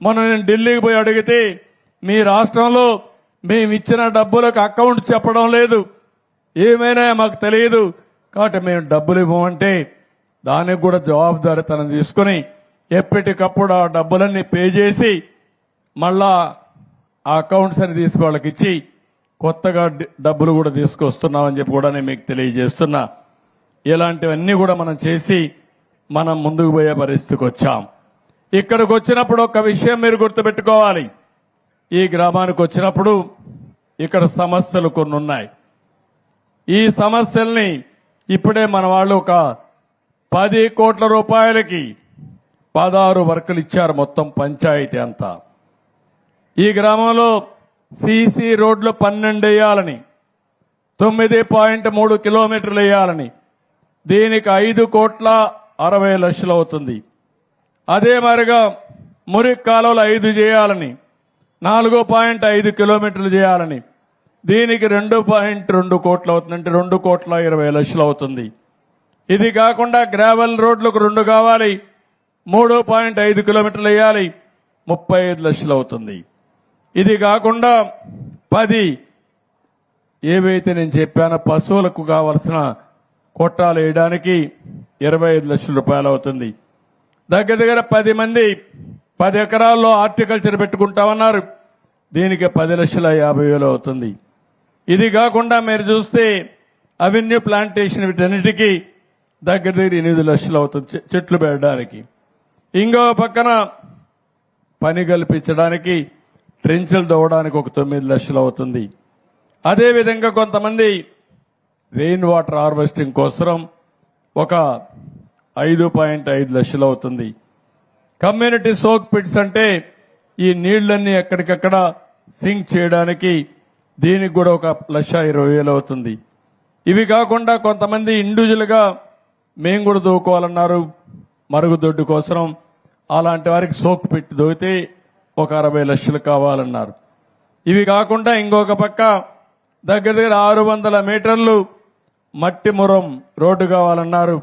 మొన్న నేను ఢిల్లీకి పోయి అడిగితే మీ రాష్ట్రంలో మేము ఇచ్చిన డబ్బులకు అకౌంట్ చెప్పడం లేదు, ఏమైనా మాకు తెలియదు, కాబట్టి మేము డబ్బులు ఇవ్వమంటే దానికి కూడా జవాబుదారీతనం తీసుకుని ఎప్పటికప్పుడు ఆ డబ్బులన్నీ పే చేసి మళ్ళా ఆ అకౌంట్స్ అని తీసి వాళ్ళకి ఇచ్చి కొత్తగా డబ్బులు కూడా తీసుకొస్తున్నామని చెప్పి కూడా నేను మీకు తెలియజేస్తున్నా. ఇలాంటివన్నీ కూడా మనం చేసి మనం ముందుకు పోయే పరిస్థితికి వచ్చాం. ఇక్కడికి వచ్చినప్పుడు ఒక విషయం మీరు గుర్తుపెట్టుకోవాలి, ఈ గ్రామానికి వచ్చినప్పుడు ఇక్కడ సమస్యలు కొన్ని ఉన్నాయి. ఈ సమస్యల్ని ఇప్పుడే మన వాళ్ళు ఒక 10 కోట్ల రూపాయలకి 16 వర్కులు ఇచ్చారు, మొత్తం పంచాయతీ అంతా. ఈ గ్రామంలో సీసీ రోడ్లు 12 వేయాలని, 9.3 కిలోమీటర్లు వేయాలని, దీనికి 5,60,00,000 అవుతుంది. అదే మరిగా మురికి కాలువలు 5 చేయాలని, 4.5 కిలోమీటర్లు చేయాలని, దీనికి 2.2 కోట్లు అవుతుంది, అంటే 2,20,00,000 అవుతుంది. ఇది కాకుండా గ్రావెల్ రోడ్లకు 2 కావాలి, 3.5 కిలోమీటర్లు వేయాలి, 35 లక్షలు అవుతుంది. ఇది కాకుండా 10 ఏవైతే నేను చెప్పానో పశువులకు కావలసిన కొట్టాలు వేయడానికి 25 లక్షల రూపాయలు అవుతుంది. దగ్గర దగ్గర 10 మంది 10 ఎకరాల్లో హార్టికల్చర్ పెట్టుకుంటామన్నారు, దీనికి 10,50,000 అవుతుంది. ఇది కాకుండా మీరు చూస్తే అవెన్యూ ప్లాంటేషన్ వీటన్నిటికీ దగ్గర దగ్గర 8 లక్షలు అవుతుంది చెట్లు పెట్టడానికి. ఇంకో పక్కన పని కల్పించడానికి ట్రెంచులు తవ్వడానికి ఒక 9 లక్షలు అవుతుంది. అదేవిధంగా కొంతమంది రెయిన్ వాటర్ హార్వెస్టింగ్ కోసం ఒక 5.5 లక్షలు అవుతుంది. కమ్యూనిటీ సోక్ పిట్స్ అంటే ఈ నీళ్లన్నీ ఎక్కడికక్కడ సింక్ చేయడానికి, దీనికి కూడా ఒక 1,20,000 అవుతుంది. ఇవి కాకుండా కొంతమంది ఇండివిజువల్ గా మేము కూడా దూకోవాలన్నారు, మరుగుదొడ్డు కోసం అలాంటి వారికి సోకు పెట్టి దొగితే ఒక 60 లక్షలు కావాలన్నారు. ఇవి కాకుండా ఇంకొక పక్క దగ్గర దగ్గర 600 మీటర్లు మట్టి మురం రోడ్డు కావాలన్నారు.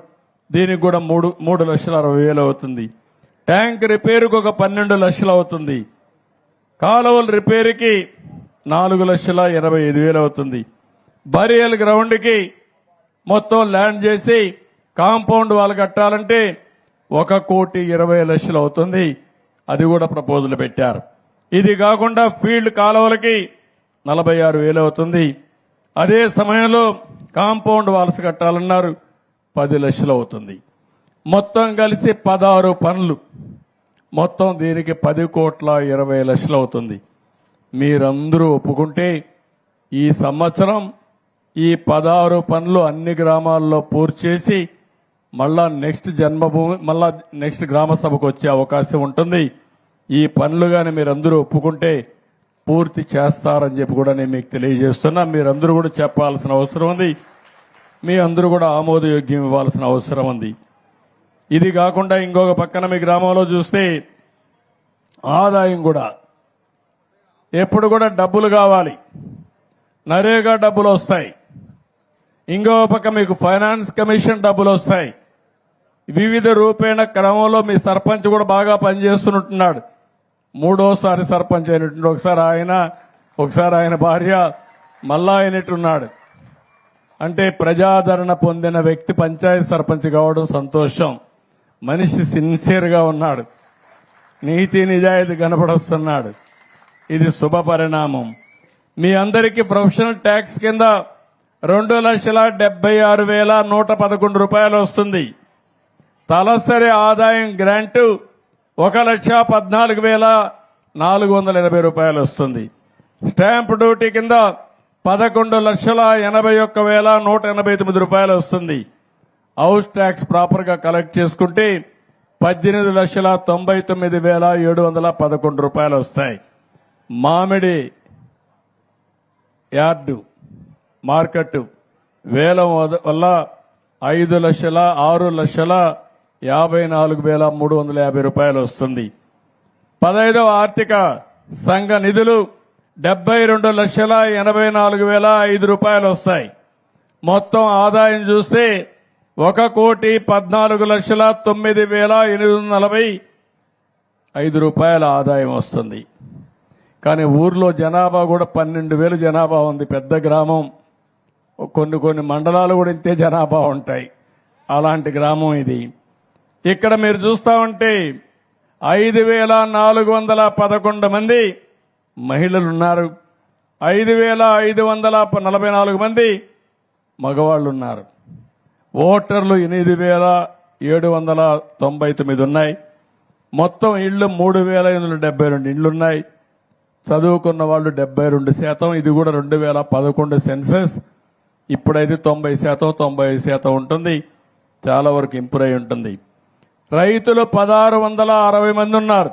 దీనికి కూడా 3,60,000 అవుతుంది. ట్యాంక్ రిపేరుకు ఒక 12 లక్షలు అవుతుంది. కాలువల రిపేరుకి 4,85,000 అవుతుంది. బరియల్ గ్రౌండ్కి మొత్తం ల్యాండ్ చేసి కాంపౌండ్ వాళ్ళు కట్టాలంటే 1,20,00,000 అవుతుంది. అది కూడా ప్రపోజల్ పెట్టారు. ఇది కాకుండా ఫీల్డ్ కాలువలకి 46,000 అవుతుంది. అదే సమయంలో కాంపౌండ్ వాల్స్ కట్టాలన్నారు, 10 లక్షలు అవుతుంది. మొత్తం కలిసి 16 పనులు, మొత్తం దీనికి 10,20,00,000 అవుతుంది. మీరందరూ ఒప్పుకుంటే ఈ సంవత్సరం ఈ 16 పనులు అన్ని గ్రామాల్లో పూర్తి చేసి మళ్ళా నెక్స్ట్ గ్రామ సభకు వచ్చే అవకాశం ఉంటుంది. ఈ పనులు గాని మీరందరూ ఒప్పుకుంటే పూర్తి చేస్తారని చెప్పి కూడా నేను మీకు తెలియజేస్తున్నా. మీరందరూ కూడా చెప్పాల్సిన అవసరం ఉంది. మీ అందరూ కూడా ఆమోదయోగ్యం ఇవ్వాల్సిన అవసరం ఉంది. ఇది కాకుండా ఇంకొక పక్కన మీ గ్రామంలో చూస్తే ఆదాయం కూడా ఎప్పుడు కూడా డబ్బులు కావాలి, నరేగా డబ్బులు వస్తాయి. ఇంకో పక్క మీకు ఫైనాన్స్ కమిషన్ డబ్బులు వస్తాయి. వివిధ రూపేణ క్రమంలో మీ సర్పంచ్ కూడా బాగా పనిచేస్తున్నట్టున్నాడు. 3వ సర్పంచ్ అయినట్టు, ఒకసారి ఆయన భార్య మళ్ళా అయినట్టున్నాడు. అంటే ప్రజాదరణ పొందిన వ్యక్తి పంచాయతీ సర్పంచ్ కావడం సంతోషం. మనిషి సిన్సియర్గా ఉన్నాడు, నీతి నిజాయితీ కనపడొస్తున్నాడు. ఇది శుభ పరిణామం. మీ అందరికీ ప్రొఫెషనల్ ట్యాక్స్ కింద 2,76,111 రూపాయలు వస్తుంది. తలసరి ఆదాయం గ్రాంటు 1,14,480 రూపాయలు వస్తుంది. స్టాంప్ డ్యూటీ కింద 11,81,189 రూపాయలు వస్తుంది. హౌస్ ట్యాక్స్ ప్రాపర్ గా కలెక్ట్ చేసుకుంటే 18,99,711 రూపాయలు వస్తాయి. మామిడి యార్డు మార్కెట్ వేలం వల్ల 5,06,54,350 రూపాయలు వస్తుంది. 15వ ఆర్థిక సంఘ నిధులు 72,84,005 రూపాయలు వస్తాయి. మొత్తం ఆదాయం చూస్తే 1,14,09,845 రూపాయల ఆదాయం వస్తుంది. కానీ ఊర్లో జనాభా కూడా 12,000 జనాభా ఉంది. పెద్ద గ్రామం, కొన్ని మండలాలు కూడా ఇంతే జనాభా ఉంటాయి. అలాంటి గ్రామం ఇది. ఇక్కడ మీరు చూస్తా ఉంటే 5,411 మంది మహిళలున్నారు, 5,544 మంది మగవాళ్లు ఉన్నారు. ఓటర్లు 8,799 ఉన్నాయి. మొత్తం ఇళ్లు 3,872 ఇళ్లున్నాయి. చదువుకున్న వాళ్ళు 72%. ఇది కూడా 2011 సెన్సస్. ఇప్పుడైతే 90%, 95% ఉంటుంది. చాలా వరకు ఇంప్రూవ్ అయి ఉంటుంది. రైతులు 1,660 మంది ఉన్నారు.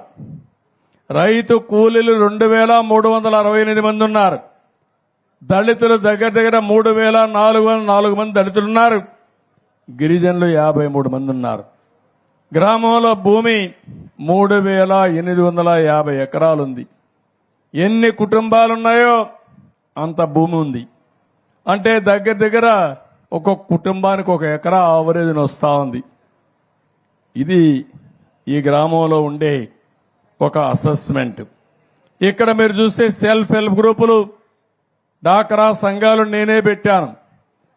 రైతు కూలీలు 2,368 మంది ఉన్నారు. దళితులు దగ్గర దగ్గర 3,404 మంది దళితులు ఉన్నారు. గిరిజనులు 53 మంది ఉన్నారు. గ్రామంలో భూమి 3,850 ఎకరాలుంది. ఎన్ని కుటుంబాలున్నాయో అంత భూమి ఉంది. అంటే దగ్గర దగ్గర ఒక్కొక్క కుటుంబానికి 1 ఎకరా ఆవరేజ్ వస్తా ఉంది. ఇది ఈ గ్రామంలో ఉండే ఒక అసెస్మెంట్. ఇక్కడ మీరు చూస్తే సెల్ఫ్ హెల్ప్ గ్రూపులు, డాక్రా సంఘాలు నేనే పెట్టాను.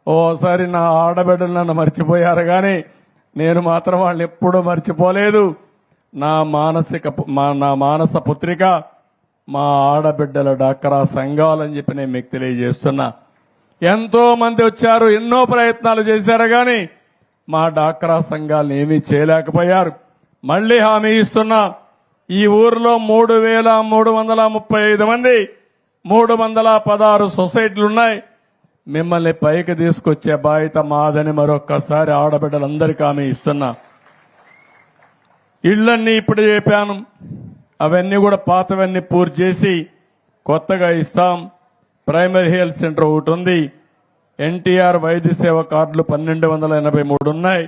ఓసారి నా ఆడబిడ్డలు నన్ను మర్చిపోయారు, కానీ నేను మాత్రం వాళ్ళని ఎప్పుడూ మర్చిపోలేదు. నా మానస పుత్రిక మా ఆడబిడ్డల డాక్రా సంఘాలని చెప్పి నేను మీకు తెలియజేస్తున్నా. ఎంతో మంది వచ్చారు, ఎన్నో ప్రయత్నాలు చేశారు, కానీ మా డాక్రా సంఘాలను ఏమీ చేయలేకపోయారు. మళ్లీ హామీ ఇస్తున్నా, ఈ ఊర్లో 3,335 మంది 316 సొసైటీలున్నాయి. మిమ్మల్ని పైకి తీసుకొచ్చే బాధ్యత మాదని మరొక్కసారి ఆడబిడ్డలందరికీ హామీ ఇస్తున్నా. ఇళ్లన్నీ ఇప్పుడు చెప్పాను, అవన్నీ కూడా పాతవన్నీ పూర్తి చేసి కొత్తగా ఇస్తాం. ప్రైమరీ హెల్త్ సెంటర్ ఒకటి ఉంది. ఎన్టీఆర్ వైద్య సేవ కార్డులు 1,283 ఉన్నాయి.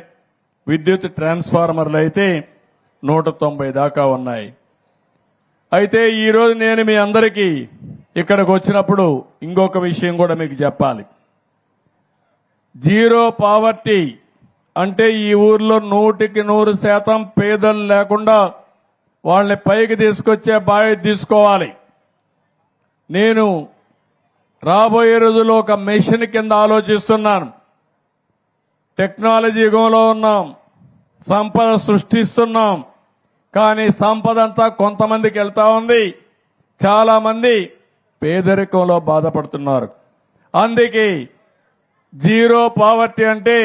విద్యుత్ ట్రాన్స్ఫార్మర్లు అయితే 190 దాకా ఉన్నాయి. అయితే ఈరోజు నేను మీ అందరికీ ఇక్కడికి వచ్చినప్పుడు ఇంకొక విషయం కూడా మీకు చెప్పాలి. జీరో పావర్టీ అంటే ఈ ఊర్లో 100% పేదలు లేకుండా వాళ్ళని పైకి తీసుకొచ్చే బాధ్యత తీసుకోవాలి. నేను రాబోయే రోజుల్లో ఒక మిషన్ కింద ఆలోచిస్తున్నాను. టెక్నాలజీ యుగంలో ఉన్నాం, సంపద సృష్టిస్తున్నాం, కానీ సంపద అంతా కొంతమందికి వెళ్తా ఉంది. చాలా మంది పేదరికంలో బాధపడుతున్నారు. అందుకే జీరో పావర్టీ అంటే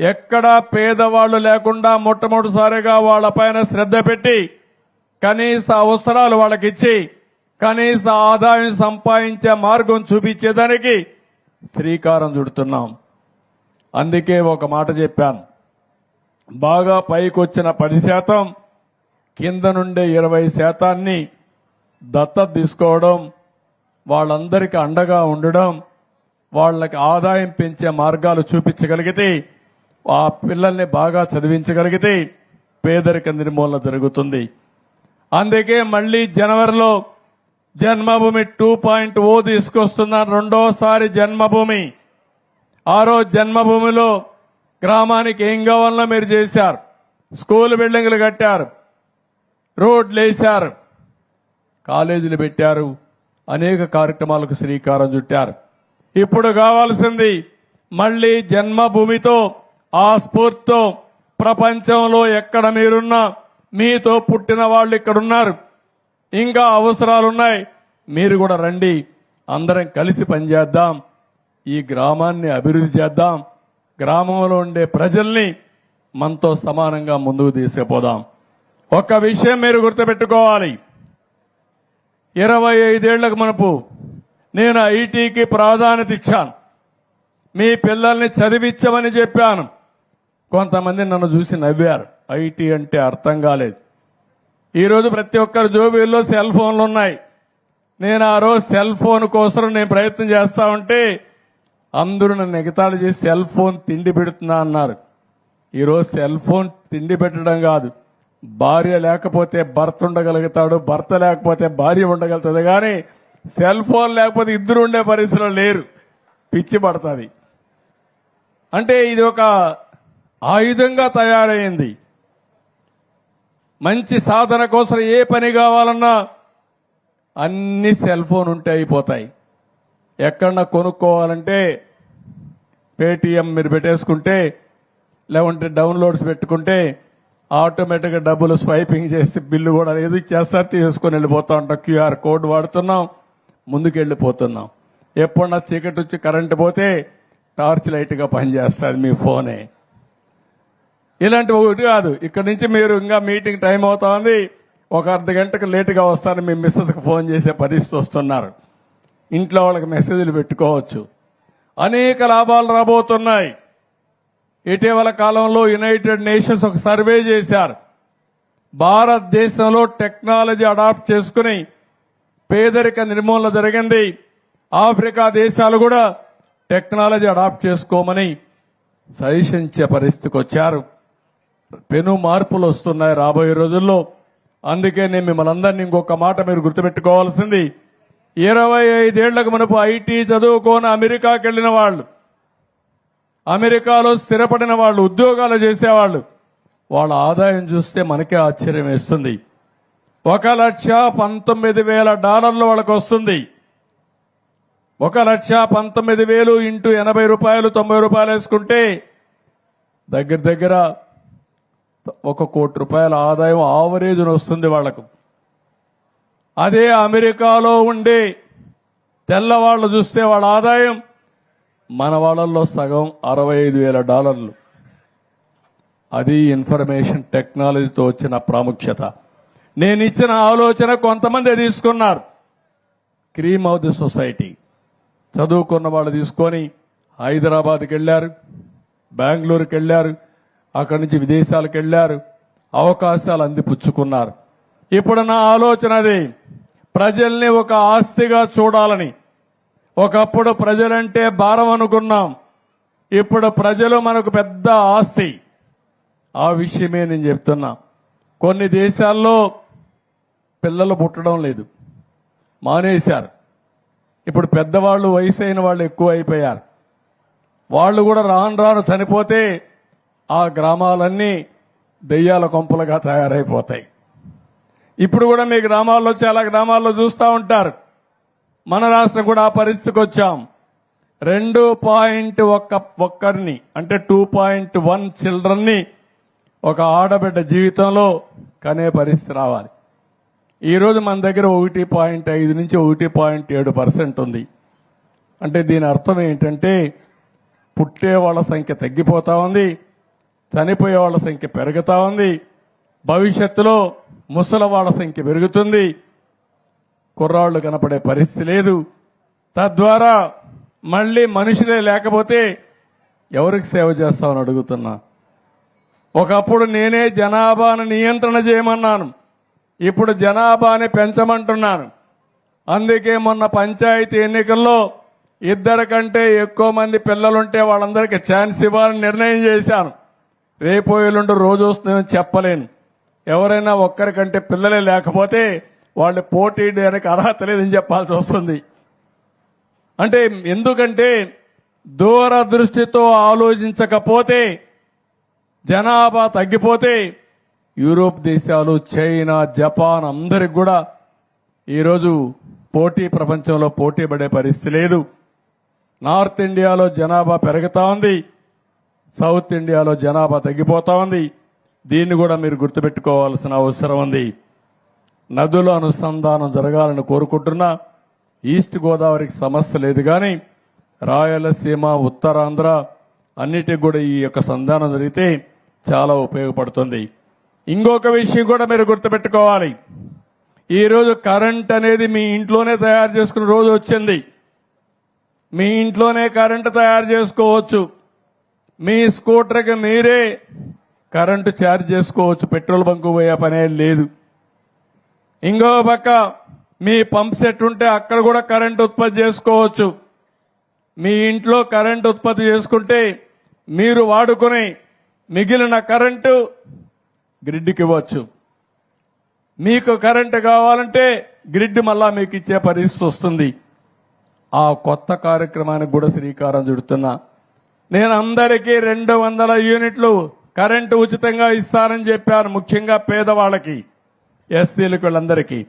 ఎక్కడా పేదవాళ్లు లేకుండా మొట్టమొదటిసారిగా వాళ్ళపైన శ్రద్ధ పెట్టి కనీస అవసరాలు వాళ్ళకిచ్చి కనీస ఆదాయం సంపాదించే మార్గం చూపించేదానికి శ్రీకారం చుడుతున్నాం. అందుకే ఒక మాట చెప్పాను, బాగా పైకొచ్చిన 10%, కింద నుండే 20% దత్తత తీసుకోవడం, వాళ్ళందరికీ అండగా ఉండడం, వాళ్ళకి ఆదాయం పెంచే మార్గాలు చూపించగలిగితే, ఆ పిల్లల్ని బాగా చదివించగలిగితే పేదరిక నిర్మూలన జరుగుతుంది. అందుకే మళ్లీ జనవరిలో జన్మభూమి 2.0 తీసుకొస్తున్నారు. రెండోసారి జన్మభూమి. ఆ రోజు జన్మభూమిలో గ్రామానికి ఏం కావాలన్నా మీరు చేశారు. స్కూల్ బిల్డింగ్లు కట్టారు, రోడ్లు వేశారు, కాలేజీలు పెట్టారు, అనేక కార్యక్రమాలకు శ్రీకారం చుట్టారు. ఇప్పుడు కావాల్సింది మళ్లీ జన్మభూమితో, ఆ స్ఫూర్తితో ప్రపంచంలో ఎక్కడ మీరున్నా మీతో పుట్టిన వాళ్ళు ఇక్కడున్నారు, ఇంకా అవసరాలున్నాయి, మీరు కూడా రండి, అందరం కలిసి పనిచేద్దాం, ఈ గ్రామాన్ని అభివృద్ధి చేద్దాం, గ్రామంలో ఉండే ప్రజల్ని మనతో సమానంగా ముందుకు తీసుకుపోదాం. ఒక విషయం మీరు గుర్తుపెట్టుకోవాలి, 25 ఏళ్లకు మునుపు నేను ఐటీకి ప్రాధాన్యత ఇచ్చాను. మీ పిల్లల్ని చదివించమని చెప్పాను. కొంతమంది నన్ను చూసి నవ్వారు, ఐటీ అంటే అర్థం కాలేదు. ఈరోజు ప్రతి ఒక్కరి జోబీల్లో సెల్ ఫోన్లు ఉన్నాయి. నేను ఆ రోజు సెల్ ఫోన్ కోసం నేను ప్రయత్నం చేస్తా ఉంటే అందరూ నన్ను ఎగతాళి చేసి సెల్ ఫోన్ తిండి పెడుతున్నా అన్నారు. ఈరోజు సెల్ ఫోన్ తిండి పెట్టడం కాదు, భార్య లేకపోతే భర్త ఉండగలుగుతాడు, భర్త లేకపోతే భార్య ఉండగలుగుతుంది, కానీ సెల్ ఫోన్ లేకపోతే ఇద్దరు ఉండే పరిస్థితులు లేరు, పిచ్చి పడుతుంది. అంటే ఇది ఒక ఆయుధంగా తయారైంది. మంచి సాధన కోసం ఏ పని కావాలన్నా అన్ని సెల్ ఫోన్ ఉంటే అయిపోతాయి. ఎక్కడన్నా కొనుక్కోవాలంటే పేటీఎం మీరు పెట్టేసుకుంటే, లేకుంటే డౌన్లోడ్స్ పెట్టుకుంటే ఆటోమేటిక్గా డబ్బులు స్వైపింగ్ చేసి బిల్లు కూడా ఏదో చేస్తారు, తీసుకొని వెళ్ళిపోతా ఉంటాం. క్యూఆర్ కోడ్ వాడుతున్నాం, ముందుకు వెళ్ళిపోతున్నాం. ఎప్పుడన్నా చీకటి వచ్చి కరెంటు పోతే టార్చ్ లైట్గా పనిచేస్తుంది మీ ఫోనే. ఇలాంటి ఒకటి కాదు, ఇక్కడి నుంచి మీరు ఇంకా మీటింగ్ టైం అవుతా ఉంది, ఒక అర్ధ గంటకు లేటుగా వస్తారని మీ మిస్సెస్కి ఫోన్ చేసే పరిస్థితి వస్తున్నారు. ఇంట్లో వాళ్ళకి మెసేజ్లు పెట్టుకోవచ్చు. అనేక లాభాలు రాబోతున్నాయి. ఇటీవల కాలంలో యునైటెడ్ నేషన్స్ ఒక సర్వే చేశారు. భారతదేశంలో టెక్నాలజీ అడాప్ట్ చేసుకుని పేదరిక నిర్మూలన జరిగింది. ఆఫ్రికా దేశాలు కూడా టెక్నాలజీ అడాప్ట్ చేసుకోమని సజెషన్ ఇచ్చే పరిస్థితికి వచ్చారు. పెను మార్పులు వస్తున్నాయి రాబోయే రోజుల్లో. అందుకే నేను మిమ్మల్ని అందరినీ ఇంకొక మాట మీరు గుర్తుపెట్టుకోవాల్సింది, 25 ఏళ్లకు మునుపు ఐటీ చదువుకొని అమెరికాకి వెళ్లిన వాళ్ళు, అమెరికాలో స్థిరపడిన వాళ్ళు, ఉద్యోగాలు చేసేవాళ్ళు, వాళ్ళ ఆదాయం చూస్తే మనకే ఆశ్చర్యం వేస్తుంది. $1,19,000 వాళ్ళకు వస్తుంది. 1,19,000 ఇంటూ ₹80, ₹90 వేసుకుంటే దగ్గర దగ్గర ₹1 కోటి ఆదాయం ఆవరేజ్ వస్తుంది వాళ్లకు. అదే అమెరికాలో ఉండే తెల్లవాళ్లు చూస్తే వాళ్ళ ఆదాయం మన వాళ్ళల్లో సగం $65,000. అది ఇన్ఫర్మేషన్ టెక్నాలజీతో వచ్చిన ప్రాముఖ్యత. నేను ఇచ్చిన ఆలోచన కొంతమంది తీసుకున్నారు. క్రీమ్ ఆఫ్ ది సొసైటీ చదువుకున్న వాళ్ళు తీసుకొని హైదరాబాద్కి వెళ్లారు, బెంగళూరుకి వెళ్లారు, అక్కడి నుంచి విదేశాలకు వెళ్లారు, అవకాశాలు అందిపుచ్చుకున్నారు. ఇప్పుడు నా ఆలోచన అది, ప్రజల్ని ఒక ఆస్తిగా చూడాలని. ఒకప్పుడు ప్రజలంటే భారం అనుకున్నాం, ఇప్పుడు ప్రజలు మనకు పెద్ద ఆస్తి. ఆ విషయమే నేను చెప్తున్నా. కొన్ని దేశాల్లో పిల్లలు పుట్టడం లేదు, మానేశారు. ఇప్పుడు పెద్దవాళ్ళు, వయసు అయిన వాళ్ళు ఎక్కువ అయిపోయారు. వాళ్ళు కూడా రాను రాను చనిపోతే ఆ గ్రామాలన్నీ దెయ్యాల కొంపలుగా తయారైపోతాయి. ఇప్పుడు కూడా మీ గ్రామాల్లో, చాలా గ్రామాల్లో చూస్తూ ఉంటారు. మన రాష్ట్రం కూడా ఆ పరిస్థితికి వచ్చాం. 2.1 అంటే 2.1 చిల్డ్రన్ని ఒక ఆడబిడ్డ జీవితంలో కనే పరిస్థితి రావాలి. ఈరోజు మన దగ్గర 1.5 నుంచి 1.7% ఉంది. అంటే దీని అర్థం ఏంటంటే పుట్టే వాళ్ళ సంఖ్య తగ్గిపోతా ఉంది, చనిపోయే వాళ్ళ సంఖ్య పెరుగుతా ఉంది. భవిష్యత్తులో ముసలి వాళ్ళ సంఖ్య పెరుగుతుంది, కుర్రాళ్ళు కనపడే పరిస్థితి లేదు. తద్వారా మళ్ళీ మనుషులే లేకపోతే ఎవరికి సేవ చేస్తామని అడుగుతున్నా. ఒకప్పుడు నేనే జనాభాను నియంత్రణ చేయమన్నాను, ఇప్పుడు జనాభాని పెంచమంటున్నాను. అందుకే మొన్న పంచాయతీ ఎన్నికల్లో 2 కంటే ఎక్కువ మంది పిల్లలుంటే వాళ్ళందరికీ ఛాన్స్ ఇవ్వాలని నిర్ణయం చేశాను. రేపు ఎల్లుండి రోజు వస్తుందని చెప్పలేను. ఎవరైనా ఒక్కరికంటే పిల్లలే లేకపోతే వాళ్ళు పోటీ చేయడానికి అర్హత లేదని చెప్పాల్సి వస్తుంది. అంటే ఎందుకంటే దూరదృష్టితో ఆలోచించకపోతే, జనాభా తగ్గిపోతే యూరోప్ దేశాలు, చైనా, జపాన్ అందరికి కూడా ఈరోజు ప్రపంచంలో పోటీ పడే పరిస్థితి లేదు. నార్త్ ఇండియాలో జనాభా పెరుగుతా ఉంది, సౌత్ ఇండియాలో జనాభా తగ్గిపోతా ఉంది. దీన్ని కూడా మీరు గుర్తుపెట్టుకోవాల్సిన అవసరం ఉంది. నదుల అనుసంధానం జరగాలని కోరుకుంటున్నా. ఈస్ట్ గోదావరికి సమస్య లేదు, కానీ రాయలసీమ, ఉత్తరాంధ్ర అన్నిటికి కూడా ఈ యొక్క సంధానం జరిగితే చాలా ఉపయోగపడుతుంది. ఇంకొక విషయం కూడా మీరు గుర్తుపెట్టుకోవాలి. ఈరోజు కరెంట్ అనేది మీ ఇంట్లోనే తయారు చేసుకునే రోజు వచ్చింది. మీ ఇంట్లోనే కరెంటు తయారు చేసుకోవచ్చు. మీ స్కూటర్కి మీరే కరెంటు ఛార్జ్ చేసుకోవచ్చు, పెట్రోల్ బంకు పోయే పనే లేదు. ఇంకో పక్క మీ పంప్ సెట్ ఉంటే అక్కడ కూడా కరెంటు ఉత్పత్తి చేసుకోవచ్చు. మీ ఇంట్లో కరెంటు ఉత్పత్తి చేసుకుంటే మీరు వాడుకుని మిగిలిన కరెంటు గ్రిడ్కి ఇవ్వచ్చు. మీకు కరెంటు కావాలంటే గ్రిడ్ మళ్ళా మీకు ఇచ్చే పరిస్థితి వస్తుంది. ఆ కొత్త కార్యక్రమానికి కూడా శ్రీకారం చుడుతున్నా. నేను అందరికీ 200 యూనిట్లు కరెంటు ఉచితంగా ఇస్తానని చెప్పాను. ముఖ్యంగా పేదవాళ్ళకి, ఎస్సీలకు, వీళ్ళందరికీ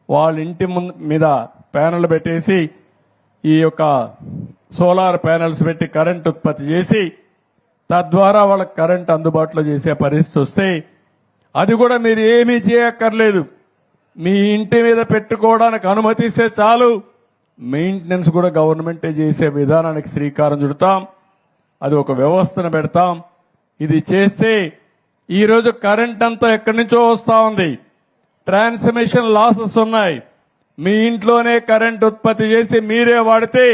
వాళ్ళ ఇంటి మీద ప్యానెల్ పెట్టేసి ఈ యొక్క సోలార్ ప్యానెల్స్ పెట్టి కరెంట్ ఉత్పత్తి చేసి తద్వారా వాళ్ళకి కరెంట్ అందుబాటులో చేసే పరిస్థితి వస్తే అది కూడా మీరు ఏమీ చేయక్కర్లేదు. మీ ఇంటి మీద పెట్టుకోవడానికి అనుమతిస్తే చాలు. మెయింటెనెన్స్ కూడా గవర్నమెంటే చేసే విధానానికి శ్రీకారం చుడతాం. అది ఒక వ్యవస్థను పెడతాం. ఇది చేస్తే ఈరోజు కరెంట్ అంతా ఎక్కడి నుంచో వస్తా ఉంది. ట్రాన్స్మిషన్ లాసెస్ ఉన్నాయి. మీ ఇంట్లోనే కరెంట్ ఉత్పత్తి చేసి మీరే వాడితే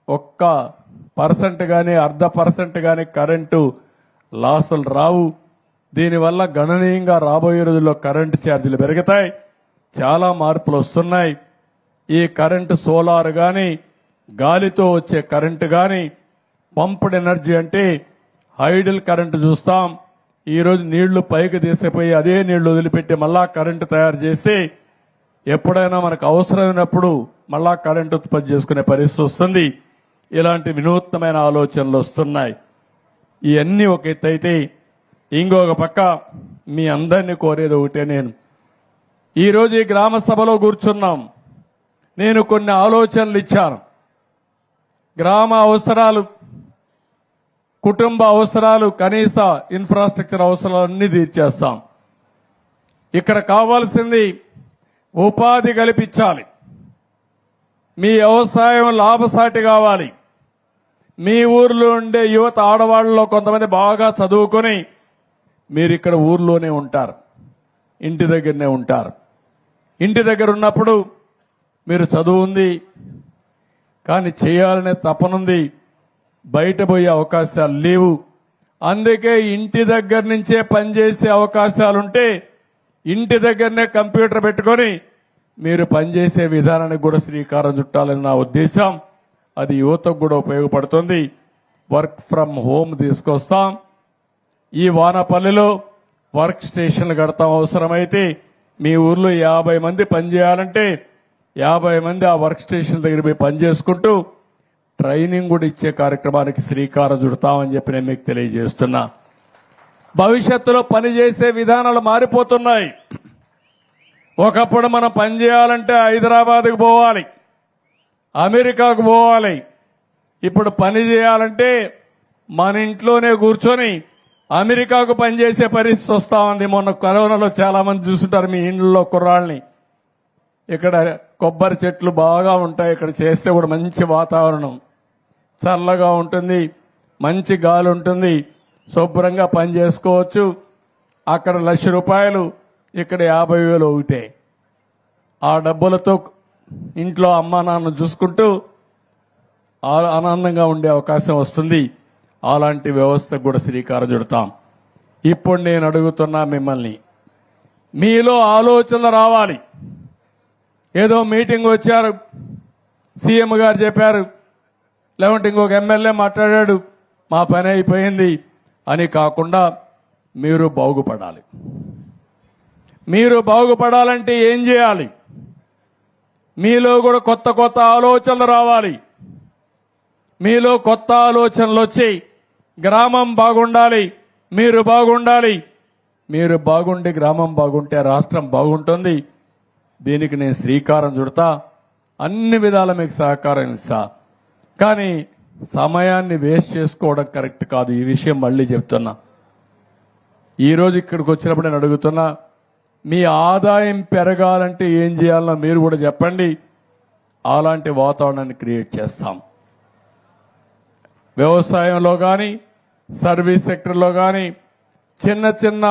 1% గానీ 0.5% గానీ కరెంటు లాసులు రావు. దీనివల్ల గణనీయంగా రాబోయే రోజుల్లో కరెంటు ఛార్జీలు పెరుగుతాయి. చాలా మార్పులు వస్తున్నాయి. ఈ కరెంటు సోలార్ గాని, గాలితో వచ్చే కరెంటు గాని, పంప్డ్ ఎనర్జీ అంటే హైడల్ కరెంటు చూస్తాం. ఈరోజు నీళ్లు పైకి తీసిపోయి అదే నీళ్లు వదిలిపెట్టి మళ్ళా కరెంటు తయారు చేసి ఎప్పుడైనా మనకు అవసరమైనప్పుడు మళ్ళా కరెంటు ఉత్పత్తి చేసుకునే పరిస్థితి వస్తుంది. ఇలాంటి వినూత్నమైన ఆలోచనలు వస్తున్నాయి. ఇవన్నీ ఒక ఎత్తు అయితే, ఇంకొక పక్క మీ అందరినీ కోరేది ఒకటే. నేను ఈరోజు ఈ గ్రామ సభలో కూర్చున్నాం. నేను కొన్ని ఆలోచనలు ఇచ్చాను. గ్రామ అవసరాలు, కుటుంబ అవసరాలు, కనీస ఇన్ఫ్రాస్ట్రక్చర్ అవసరాలన్నీ తీర్చేస్తాం. ఇక్కడ కావాల్సింది ఉపాధి కల్పించాలి. మీ వ్యవసాయం లాభసాటి కావాలి. మీ ఊర్లో ఉండే యువత, ఆడవాళ్ళలో కొంతమంది బాగా చదువుకొని మీరు ఇక్కడ ఊర్లోనే ఉంటారు, ఇంటి దగ్గరనే ఉంటారు. ఇంటి దగ్గర ఉన్నప్పుడు మీరు చదువు ఉంది, కానీ చేయాలనే తపనుంది, బయట పోయే అవకాశాలు లేవు. అందుకే ఇంటి దగ్గర నుంచే పనిచేసే అవకాశాలుంటే ఇంటి దగ్గరనే కంప్యూటర్ పెట్టుకొని మీరు పనిచేసే విధానానికి కూడా శ్రీకారం చుట్టాలని నా ఉద్దేశం. అది యువతకు కూడా ఉపయోగపడుతుంది. వర్క్ ఫ్రం హోమ్ తీసుకొస్తాం. ఈ వానపల్లిలో వర్క్ స్టేషన్లు కడతాం. అవసరమైతే మీ ఊర్లో 50 మంది పనిచేయాలంటే 50 మంది ఆ వర్క్ స్టేషన్ దగ్గర పోయి పనిచేసుకుంటూ ట్రైనింగ్ కూడా ఇచ్చే కార్యక్రమానికి శ్రీకారం చుడతామని చెప్పి నేను మీకు తెలియజేస్తున్నా. భవిష్యత్తులో పనిచేసే విధానాలు మారిపోతున్నాయి. ఒకప్పుడు మనం పనిచేయాలంటే హైదరాబాద్కు పోవాలి, అమెరికాకు పోవాలి. ఇప్పుడు పని చేయాలంటే మన ఇంట్లోనే కూర్చొని అమెరికాకు పనిచేసే పరిస్థితి వస్తా ఉంది. మొన్న కరోనాలో చాలా మంది చూస్తుంటారు మీ ఇండ్లలో కుర్రాళ్ళని. ఇక్కడ కొబ్బరి చెట్లు బాగా ఉంటాయి, ఇక్కడ చేస్తే కూడా మంచి వాతావరణం, చల్లగా ఉంటుంది, మంచి గాలి ఉంటుంది, శుభ్రంగా పని చేసుకోవచ్చు. అక్కడ ₹1,00,000, ఇక్కడ 50,000 ఒకటే. ఆ డబ్బులతో ఇంట్లో అమ్మా నాన్న చూసుకుంటూ ఆనందంగా ఉండే అవకాశం వస్తుంది. అలాంటి వ్యవస్థకు కూడా శ్రీకారం చుడతాం. ఇప్పుడు నేను అడుగుతున్నా మిమ్మల్ని, మీలో ఆలోచనలు రావాలి. ఏదో మీటింగ్ వచ్చారు, సీఎం గారు చెప్పారు, లేకుంటే ఇంకొక ఎమ్మెల్యే మాట్లాడాడు, మా పని అయిపోయింది అని కాకుండా మీరు బాగుపడాలి. మీరు బాగుపడాలంటే ఏం చేయాలి? మీలో కూడా కొత్త కొత్త ఆలోచనలు రావాలి. మీలో కొత్త ఆలోచనలు వచ్చి గ్రామం బాగుండాలి, మీరు బాగుండాలి. మీరు బాగుండి గ్రామం బాగుంటే రాష్ట్రం బాగుంటుంది. దీనికి నేను శ్రీకారం చుడతా, అన్ని విధాల మీకు సహకారం ఇస్తా. కానీ సమయాన్ని వేస్ట్ చేసుకోవడం కరెక్ట్ కాదు. ఈ విషయం మళ్ళీ చెప్తున్నా. ఈరోజు ఇక్కడికి వచ్చినప్పుడు నేను అడుగుతున్నా, మీ ఆదాయం పెరగాలంటే ఏం చేయాలనో మీరు కూడా చెప్పండి. అలాంటి వాతావరణాన్ని క్రియేట్ చేస్తాం. వ్యవసాయంలో కానీ, సర్వీస్ సెక్టర్లో కానీ, చిన్న చిన్న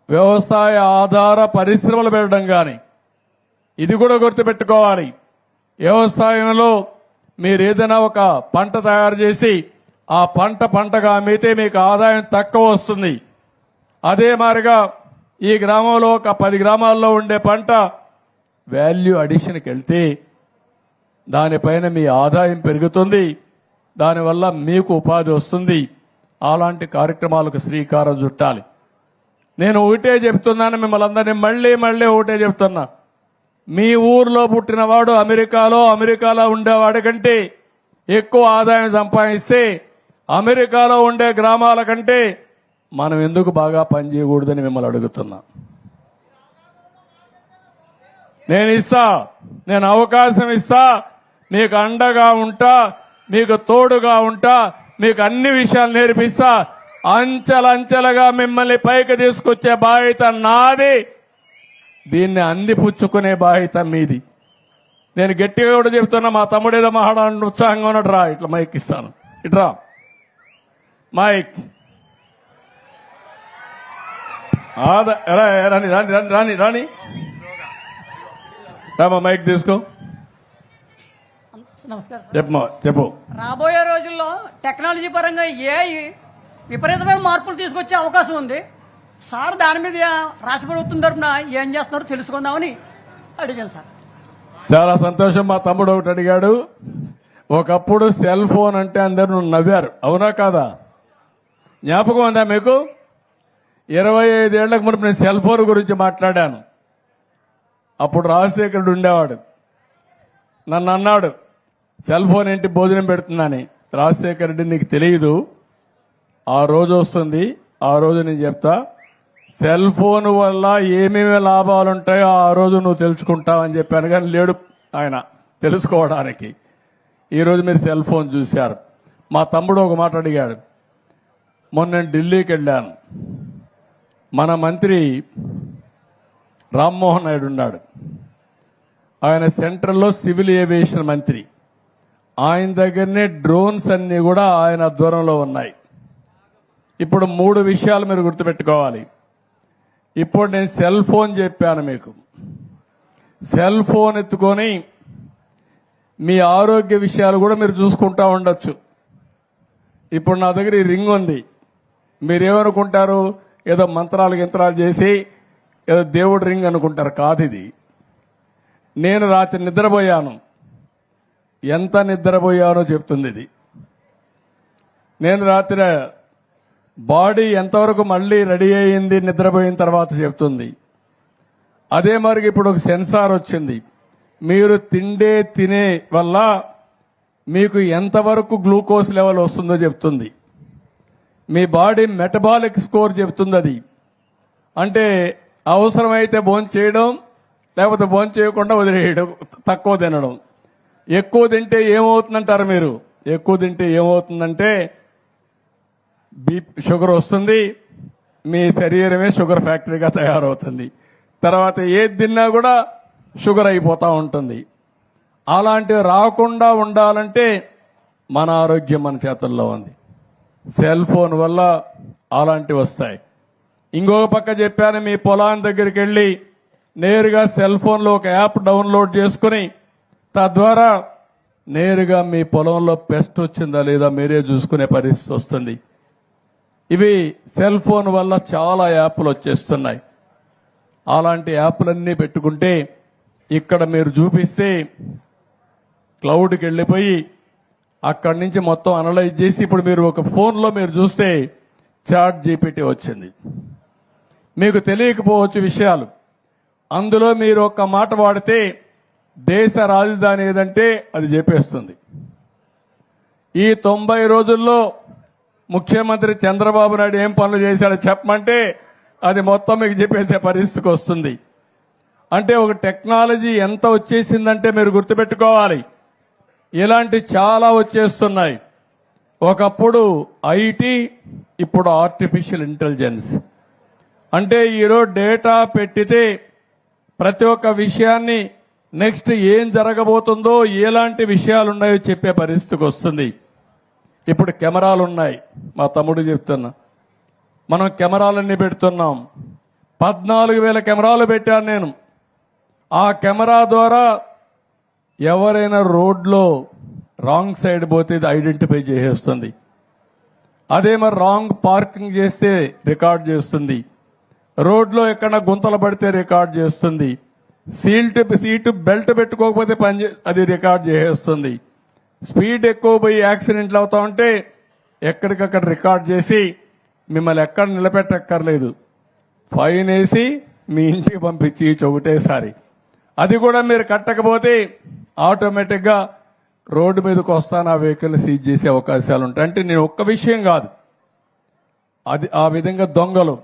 వ్యవసాయ ఆధార పరిశ్రమలు పెట్టడం కానీ, ఇది కూడా గుర్తుపెట్టుకోవాలి. వ్యవసాయంలో మీరు ఏదైనా ఒక పంట తయారు చేసి ఆ పంటగా అమ్మితే మీకు ఆదాయం తక్కువ వస్తుంది. అదే మాదిరిగా ఈ గ్రామంలో ఒక 10 గ్రామాల్లో ఉండే పంట వాల్యూ అడిషన్కి వెళ్తే దానిపైన మీ ఆదాయం పెరుగుతుంది, దానివల్ల మీకు ఉపాధి వస్తుంది. అలాంటి కార్యక్రమాలకు శ్రీకారం చుట్టాలి. నేను ఒకటే చెప్తున్నాను, మిమ్మల్ని అందరినీ మళ్ళీ ఒకటే చెప్తున్నా. మీ ఊర్లో పుట్టినవాడు అమెరికాలో ఉండేవాడి కంటే ఎక్కువ ఆదాయం సంపాదిస్తే అమెరికాలో ఉండే గ్రామాల కంటే మనం ఎందుకు బాగా పనిచేయకూడదని మిమ్మల్ని అడుగుతున్నా. నేను అవకాశం ఇస్తా, మీకు అండగా ఉంటా, మీకు తోడుగా ఉంటా, మీకు అన్ని విషయాలు నేర్పిస్తా. అంచెలంచెలుగా మిమ్మల్ని పైకి తీసుకొచ్చే బాధ్యత నాది. దీన్ని అందిపుచ్చుకునే బాధ్యత మీది. నేను గట్టిగా కూడా చెప్తున్నా, మా తమ్ముడు ఏదో మాట్లాడాలని ఉత్సాహంగా ఉన్నాడు. రా, ఇట్లా మైక్ ఇస్తాను, ఇట్రా మైక్. రాని రాని రాని రాని రామా, మైక్ తీసుకో. నమస్కారం. చెప్పు. రాబోయే రోజుల్లో టెక్నాలజీ పరంగా విపరీతమైన మార్పులు తీసుకొచ్చే అవకాశం ఉంది. సార్ దాని మీద రాష్ట్ర ప్రభుత్వం తరఫున ఏం చేస్తున్నారో తెలుసుకుందామని అడిగాను సార్. చాలా సంతోషం. మా తమ్ముడు ఒకటి అడిగాడు. ఒకప్పుడు సెల్ ఫోన్ అంటే అందరూ నవ్వారు, అవునా కాదా? జ్ఞాపకం ఉందా మీకు? 25 ఏళ్లకు మునుపు నేను సెల్ ఫోన్ గురించి మాట్లాడాను. అప్పుడు రాజశేఖరుడు ఉండేవాడు. నన్ను అన్నాడు, సెల్ ఫోన్ ఏంటి భోజనం పెడుతుందని. రాజశేఖర రెడ్డి, నీకు తెలియదు, ఆ రోజు వస్తుంది, ఆ రోజు నేను చెప్తా. సెల్ ఫోన్ వల్ల ఏమేమి లాభాలు ఉంటాయో ఆ రోజు నువ్వు తెలుసుకుంటావని చెప్పాను. కానీ లేడు ఆయన తెలుసుకోవడానికి. ఈరోజు మీరు సెల్ ఫోన్ చూశారు. మా తమ్ముడు ఒక మాట అడిగాడు. మొన్న నేను ఢిల్లీకి వెళ్ళాను. మన మంత్రి రామ్మోహన్ నాయుడు ఉన్నాడు. ఆయన సెంట్రల్లో సివిల్ ఏవియేషన్ మంత్రి. ఆయన దగ్గరనే డ్రోన్స్ అన్ని కూడా ఆయన ఆధ్వర్యంలో ఉన్నాయి. ఇప్పుడు 3 విషయాలు మీరు గుర్తుపెట్టుకోవాలి. ఇప్పుడు నేను సెల్ ఫోన్ చెప్పాను మీకు. సెల్ ఫోన్ ఎత్తుకొని మీ ఆరోగ్య విషయాలు కూడా మీరు చూసుకుంటా ఉండొచ్చు. ఇప్పుడు నా దగ్గర ఈ రింగ్ ఉంది. మీరేమనుకుంటారు? ఏదో మంత్రాలు గింత్రాలు చేసి ఏదో దేవుడి రింగ్ అనుకుంటారు. కాదు, ఇది నేను రాత్రి నిద్రపోయాను. ఎంత నిద్రపోయానో చెప్తుంది ఇది. నేను రాత్రి బాడీ ఎంతవరకు మళ్ళీ రెడీ అయ్యింది నిద్రపోయిన తర్వాత చెప్తుంది. అదే మరి ఇప్పుడు ఒక సెన్సార్ వచ్చింది. మీరు తినే వల్ల మీకు ఎంతవరకు గ్లూకోజ్ లెవెల్ వస్తుందో చెప్తుంది. మీ బాడీ మెటబాలిక్ స్కోర్ చెప్తుంది. అది అంటే అవసరమైతే భోజనం చేయడం, లేకపోతే భోజనం చేయకుండా వదిలేయడం, తక్కువ తినడం. ఎక్కువ తింటే ఏమవుతుందంటారు మీరు? ఎక్కువ తింటే ఏమవుతుందంటే షుగర్ వస్తుంది, మీ శరీరమే షుగర్ ఫ్యాక్టరీగా తయారవుతుంది. తర్వాత ఏది తిన్నా కూడా షుగర్ అయిపోతూ ఉంటుంది. అలాంటివి రాకుండా ఉండాలంటే మన ఆరోగ్యం మన చేతుల్లో ఉంది. సెల్ ఫోన్ వల్ల అలాంటివి వస్తాయి. ఇంకొక పక్క చెప్పాను, మీ పొలాన్ని దగ్గరికి వెళ్ళి నేరుగా సెల్ ఫోన్లో ఒక యాప్ డౌన్లోడ్ చేసుకుని తద్వారా నేరుగా మీ పొలంలో పెస్ట్ వచ్చిందా లేదా మీరే చూసుకునే పరిస్థితి వస్తుంది. ఇవి సెల్ ఫోన్ వల్ల చాలా యాప్లు వచ్చేస్తున్నాయి. అలాంటి యాప్లన్నీ పెట్టుకుంటే ఇక్కడ మీరు చూపిస్తే క్లౌడ్కి వెళ్ళిపోయి అక్కడి నుంచి మొత్తం అనలైజ్ చేసి ఇప్పుడు మీరు ఒక ఫోన్లో మీరు చూస్తే చాట్ జీపీటీ వచ్చింది. మీకు తెలియకపోవచ్చు విషయాలు. అందులో మీరు ఒక్క మాట వాడితే దేశ రాజధాని ఏదంటే అది చెప్పేస్తుంది. ఈ 90 రోజుల్లో ముఖ్యమంత్రి చంద్రబాబు నాయుడు ఏం పనులు చేశాడో చెప్పమంటే అది మొత్తం మీకు చెప్పేసే పరిస్థితికి వస్తుంది. అంటే ఒక టెక్నాలజీ ఎంత వచ్చేసిందంటే మీరు గుర్తుపెట్టుకోవాలి, ఇలాంటి చాలా వచ్చేస్తున్నాయి. ఒకప్పుడు ఐటీ, ఇప్పుడు ఆర్టిఫిషియల్ ఇంటెలిజెన్స్. అంటే ఈరోజు డేటా పెట్టితే ప్రతి ఒక్క విషయాన్ని నెక్స్ట్ ఏం జరగబోతుందో, ఎలాంటి విషయాలు ఉన్నాయో చెప్పే పరిస్థితికి వస్తుంది. ఇప్పుడు కెమెరాలు ఉన్నాయి. మా తమ్ముడు చెప్తున్నా, మనం కెమెరాలన్నీ పెడుతున్నాం. 14,000 కెమెరాలు పెట్టాను నేను. ఆ కెమెరా ద్వారా ఎవరైనా రోడ్లో రాంగ్ సైడ్ పోతే ఇది ఐడెంటిఫై చేసేస్తుంది. అదే మరి రాంగ్ పార్కింగ్ చేస్తే రికార్డ్ చేస్తుంది. రోడ్లో ఎక్కడ గుంతలు పడితే రికార్డ్ చేస్తుంది. సీటు బెల్ట్ పెట్టుకోకపోతే అది రికార్డ్ చేసేస్తుంది. స్పీడ్ ఎక్కువ పోయి యాక్సిడెంట్లు అవుతా ఉంటే ఎక్కడికక్కడ రికార్డ్ చేసి మిమ్మల్ని ఎక్కడ నిలబెట్టక్కర్లేదు, ఫైన్ వేసి మీ ఇంటికి పంపించి ఒకటేసారి. అది కూడా మీరు కట్టకపోతే ఆటోమేటిక్గా రోడ్డు మీదకి వస్తాను ఆ వెహికల్ సీజ్ చేసే అవకాశాలు ఉంటాయి. అంటే నేను ఒక్క విషయం కాదు, అది ఆ విధంగా దొంగలు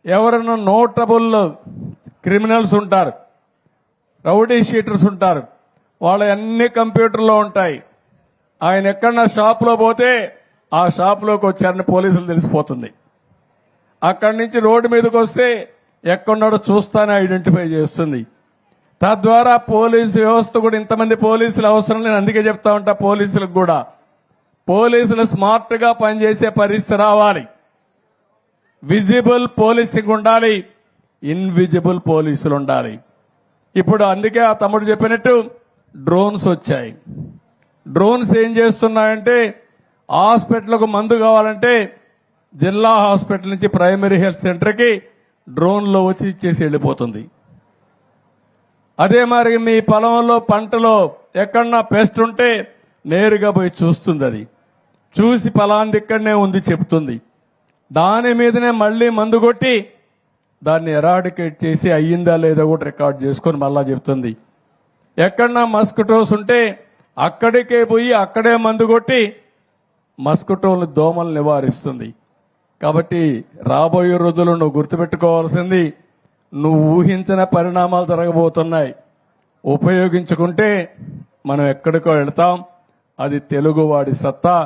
ఎవరైనా నోటబుల్ క్రిమినల్స్ ఉంటారు, రౌడీ షీటర్స్ ఉంటారు, వాళ్ళ అన్ని కంప్యూటర్లో ఉంటాయి. ఆయన ఎక్కడన్నా షాప్లో పోతే ఆ షాప్లోకి వచ్చారని పోలీసులు తెలిసిపోతుంది. అక్కడి నుంచి రోడ్డు మీదకి వస్తే ఎక్కడున్నాడో చూస్తానే ఐడెంటిఫై చేస్తుంది. తద్వారా పోలీసు వ్యవస్థ కూడా, ఇంతమంది పోలీసులు అవసరం లేదు, అందుకే చెప్తా ఉంటా పోలీసులకు కూడా, పోలీసులు స్మార్ట్ గా పనిచేసే పరిస్థితి రావాలి. విజిబుల్ పోలీసింగ్ ఉండాలి, ఇన్విజిబుల్ పోలీసులు ఉండాలి. ఇప్పుడు అందుకే ఆ తమ్ముడు చెప్పినట్టు డ్రోన్స్ వచ్చాయి. డ్రోన్స్ ఏం చేస్తున్నాయంటే హాస్పిటల్కు మందు కావాలంటే జిల్లా హాస్పిటల్ నుంచి ప్రైమరీ హెల్త్ సెంటర్కి డ్రోన్లో వచ్చి ఇచ్చేసి వెళ్ళిపోతుంది. అదే మరి మీ పొలంలో పంటలో ఎక్కడన్నా పెస్ట్ ఉంటే నేరుగా పోయి చూస్తుంది. అది చూసి పలాంది ఇక్కడనే ఉంది చెప్తుంది. దాని మీదనే మళ్ళీ మందు కొట్టి దాన్ని ఎరాడికేట్ చేసి అయ్యిందా లేదా కూడా రికార్డ్ చేసుకొని మళ్ళా చెప్తుంది. ఎక్కడన్నా మస్కిటోస్ ఉంటే అక్కడికే పోయి అక్కడే మందు కొట్టి మస్కిటోలు దోమలు నివారిస్తుంది. కాబట్టి రాబోయే రోజుల్లో నువ్వు గుర్తుపెట్టుకోవాల్సింది, నువ్వు ఊహించిన పరిణామాలు జరగబోతున్నాయి. ఉపయోగించుకుంటే మనం ఎక్కడికో వెళ్తాం. అది తెలుగువాడి సత్తా,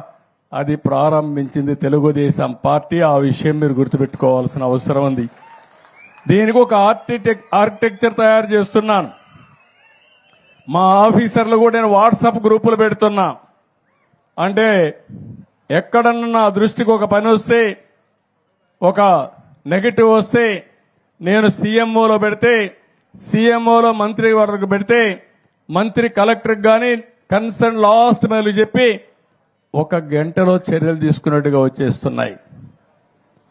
అది ప్రారంభించింది తెలుగుదేశం పార్టీ. ఆ విషయం మీరు గుర్తుపెట్టుకోవాల్సిన అవసరం ఉంది. దీనికి ఒక ఆర్కిటెక్చర్ తయారు చేస్తున్నాను. మా ఆఫీసర్లు కూడా నేను వాట్సాప్ గ్రూపులు పెడుతున్నా. అంటే ఎక్కడన్నా నా దృష్టికి ఒక పని వస్తే, ఒక నెగటివ్ వస్తే నేను సీఎంఓలో పెడితే, సీఎంఓలో మంత్రి వరకు పెడితే, మంత్రి కలెక్టర్కి కానీ కన్సర్న్ లాస్ట్ మైలు చెప్పి 1 గంటలో చర్యలు తీసుకున్నట్టుగా వచ్చేస్తున్నాయి.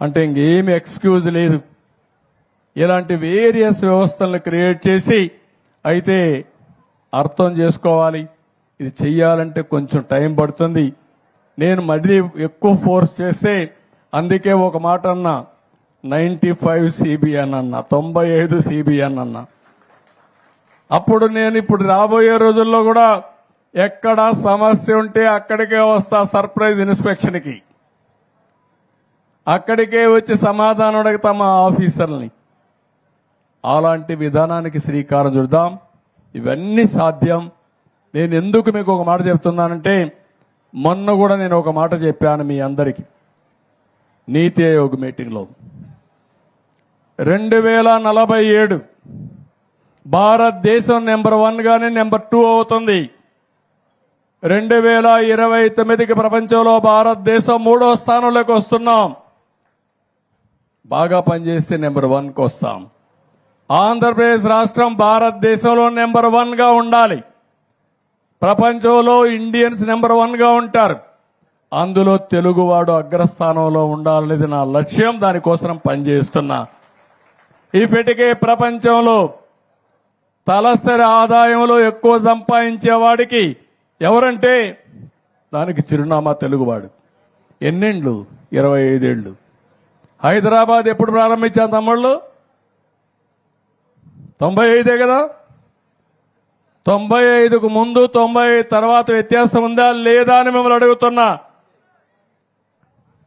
అంటే ఇంకేమి ఎక్స్క్యూజ్ లేదు. ఇలాంటి వేరియస్ వ్యవస్థలను క్రియేట్ చేసి, అయితే అర్థం చేసుకోవాలి, ఇది చెయ్యాలంటే కొంచెం టైం పడుతుంది. నేను మళ్ళీ ఎక్కువ ఫోర్స్ చేస్తే అందుకే ఒక మాట అన్నా 95 CBN అన్నా 95 CBN అన్నా. అప్పుడు నేను ఇప్పుడు రాబోయే రోజుల్లో కూడా ఎక్కడ సమస్య ఉంటే అక్కడికే వస్తా, సర్ప్రైజ్ ఇన్స్పెక్షన్కి అక్కడికే వచ్చి సమాధానం అడుగుతా మా ఆఫీసర్ని. అలాంటి విధానానికి శ్రీకారం చుడదాం. ఇవన్నీ సాధ్యం. నేను ఎందుకు మీకు ఒక మాట చెప్తున్నానంటే, మొన్న కూడా నేను ఒక మాట చెప్పాను మీ అందరికీ నీతి ఆయోగ్ మీటింగ్లో. 2047 భారతదేశం నెంబర్ 1 గానే నెంబర్ 2 అవుతుంది. 2029కి ప్రపంచంలో భారతదేశం 3వ స్థానంలోకి వస్తున్నాం. బాగా పనిచేస్తే నెంబర్ 1కి వస్తాం. ఆంధ్రప్రదేశ్ రాష్ట్రం భారతదేశంలో నెంబర్ 1గా ఉండాలి. ప్రపంచంలో ఇండియన్స్ నెంబర్ 1గా ఉంటారు. అందులో తెలుగువాడు అగ్రస్థానంలో ఉండాలనేది నా లక్ష్యం. దానికోసం పనిచేస్తున్నా. ఇప్పటికే ప్రపంచంలో తలసరి ఆదాయంలో ఎక్కువ సంపాదించేవాడికి ఎవరంటే దానికి చిరునామా తెలుగువాడు. ఎన్నేండ్లు? 25 ఏళ్ళు. హైదరాబాద్ ఎప్పుడు ప్రారంభించాం తమ్ముళ్ళు? 95 కదా. 95కు ముందు 95 తర్వాత వ్యత్యాసం ఉందా లేదా అని మిమ్మల్ని అడుగుతున్నా.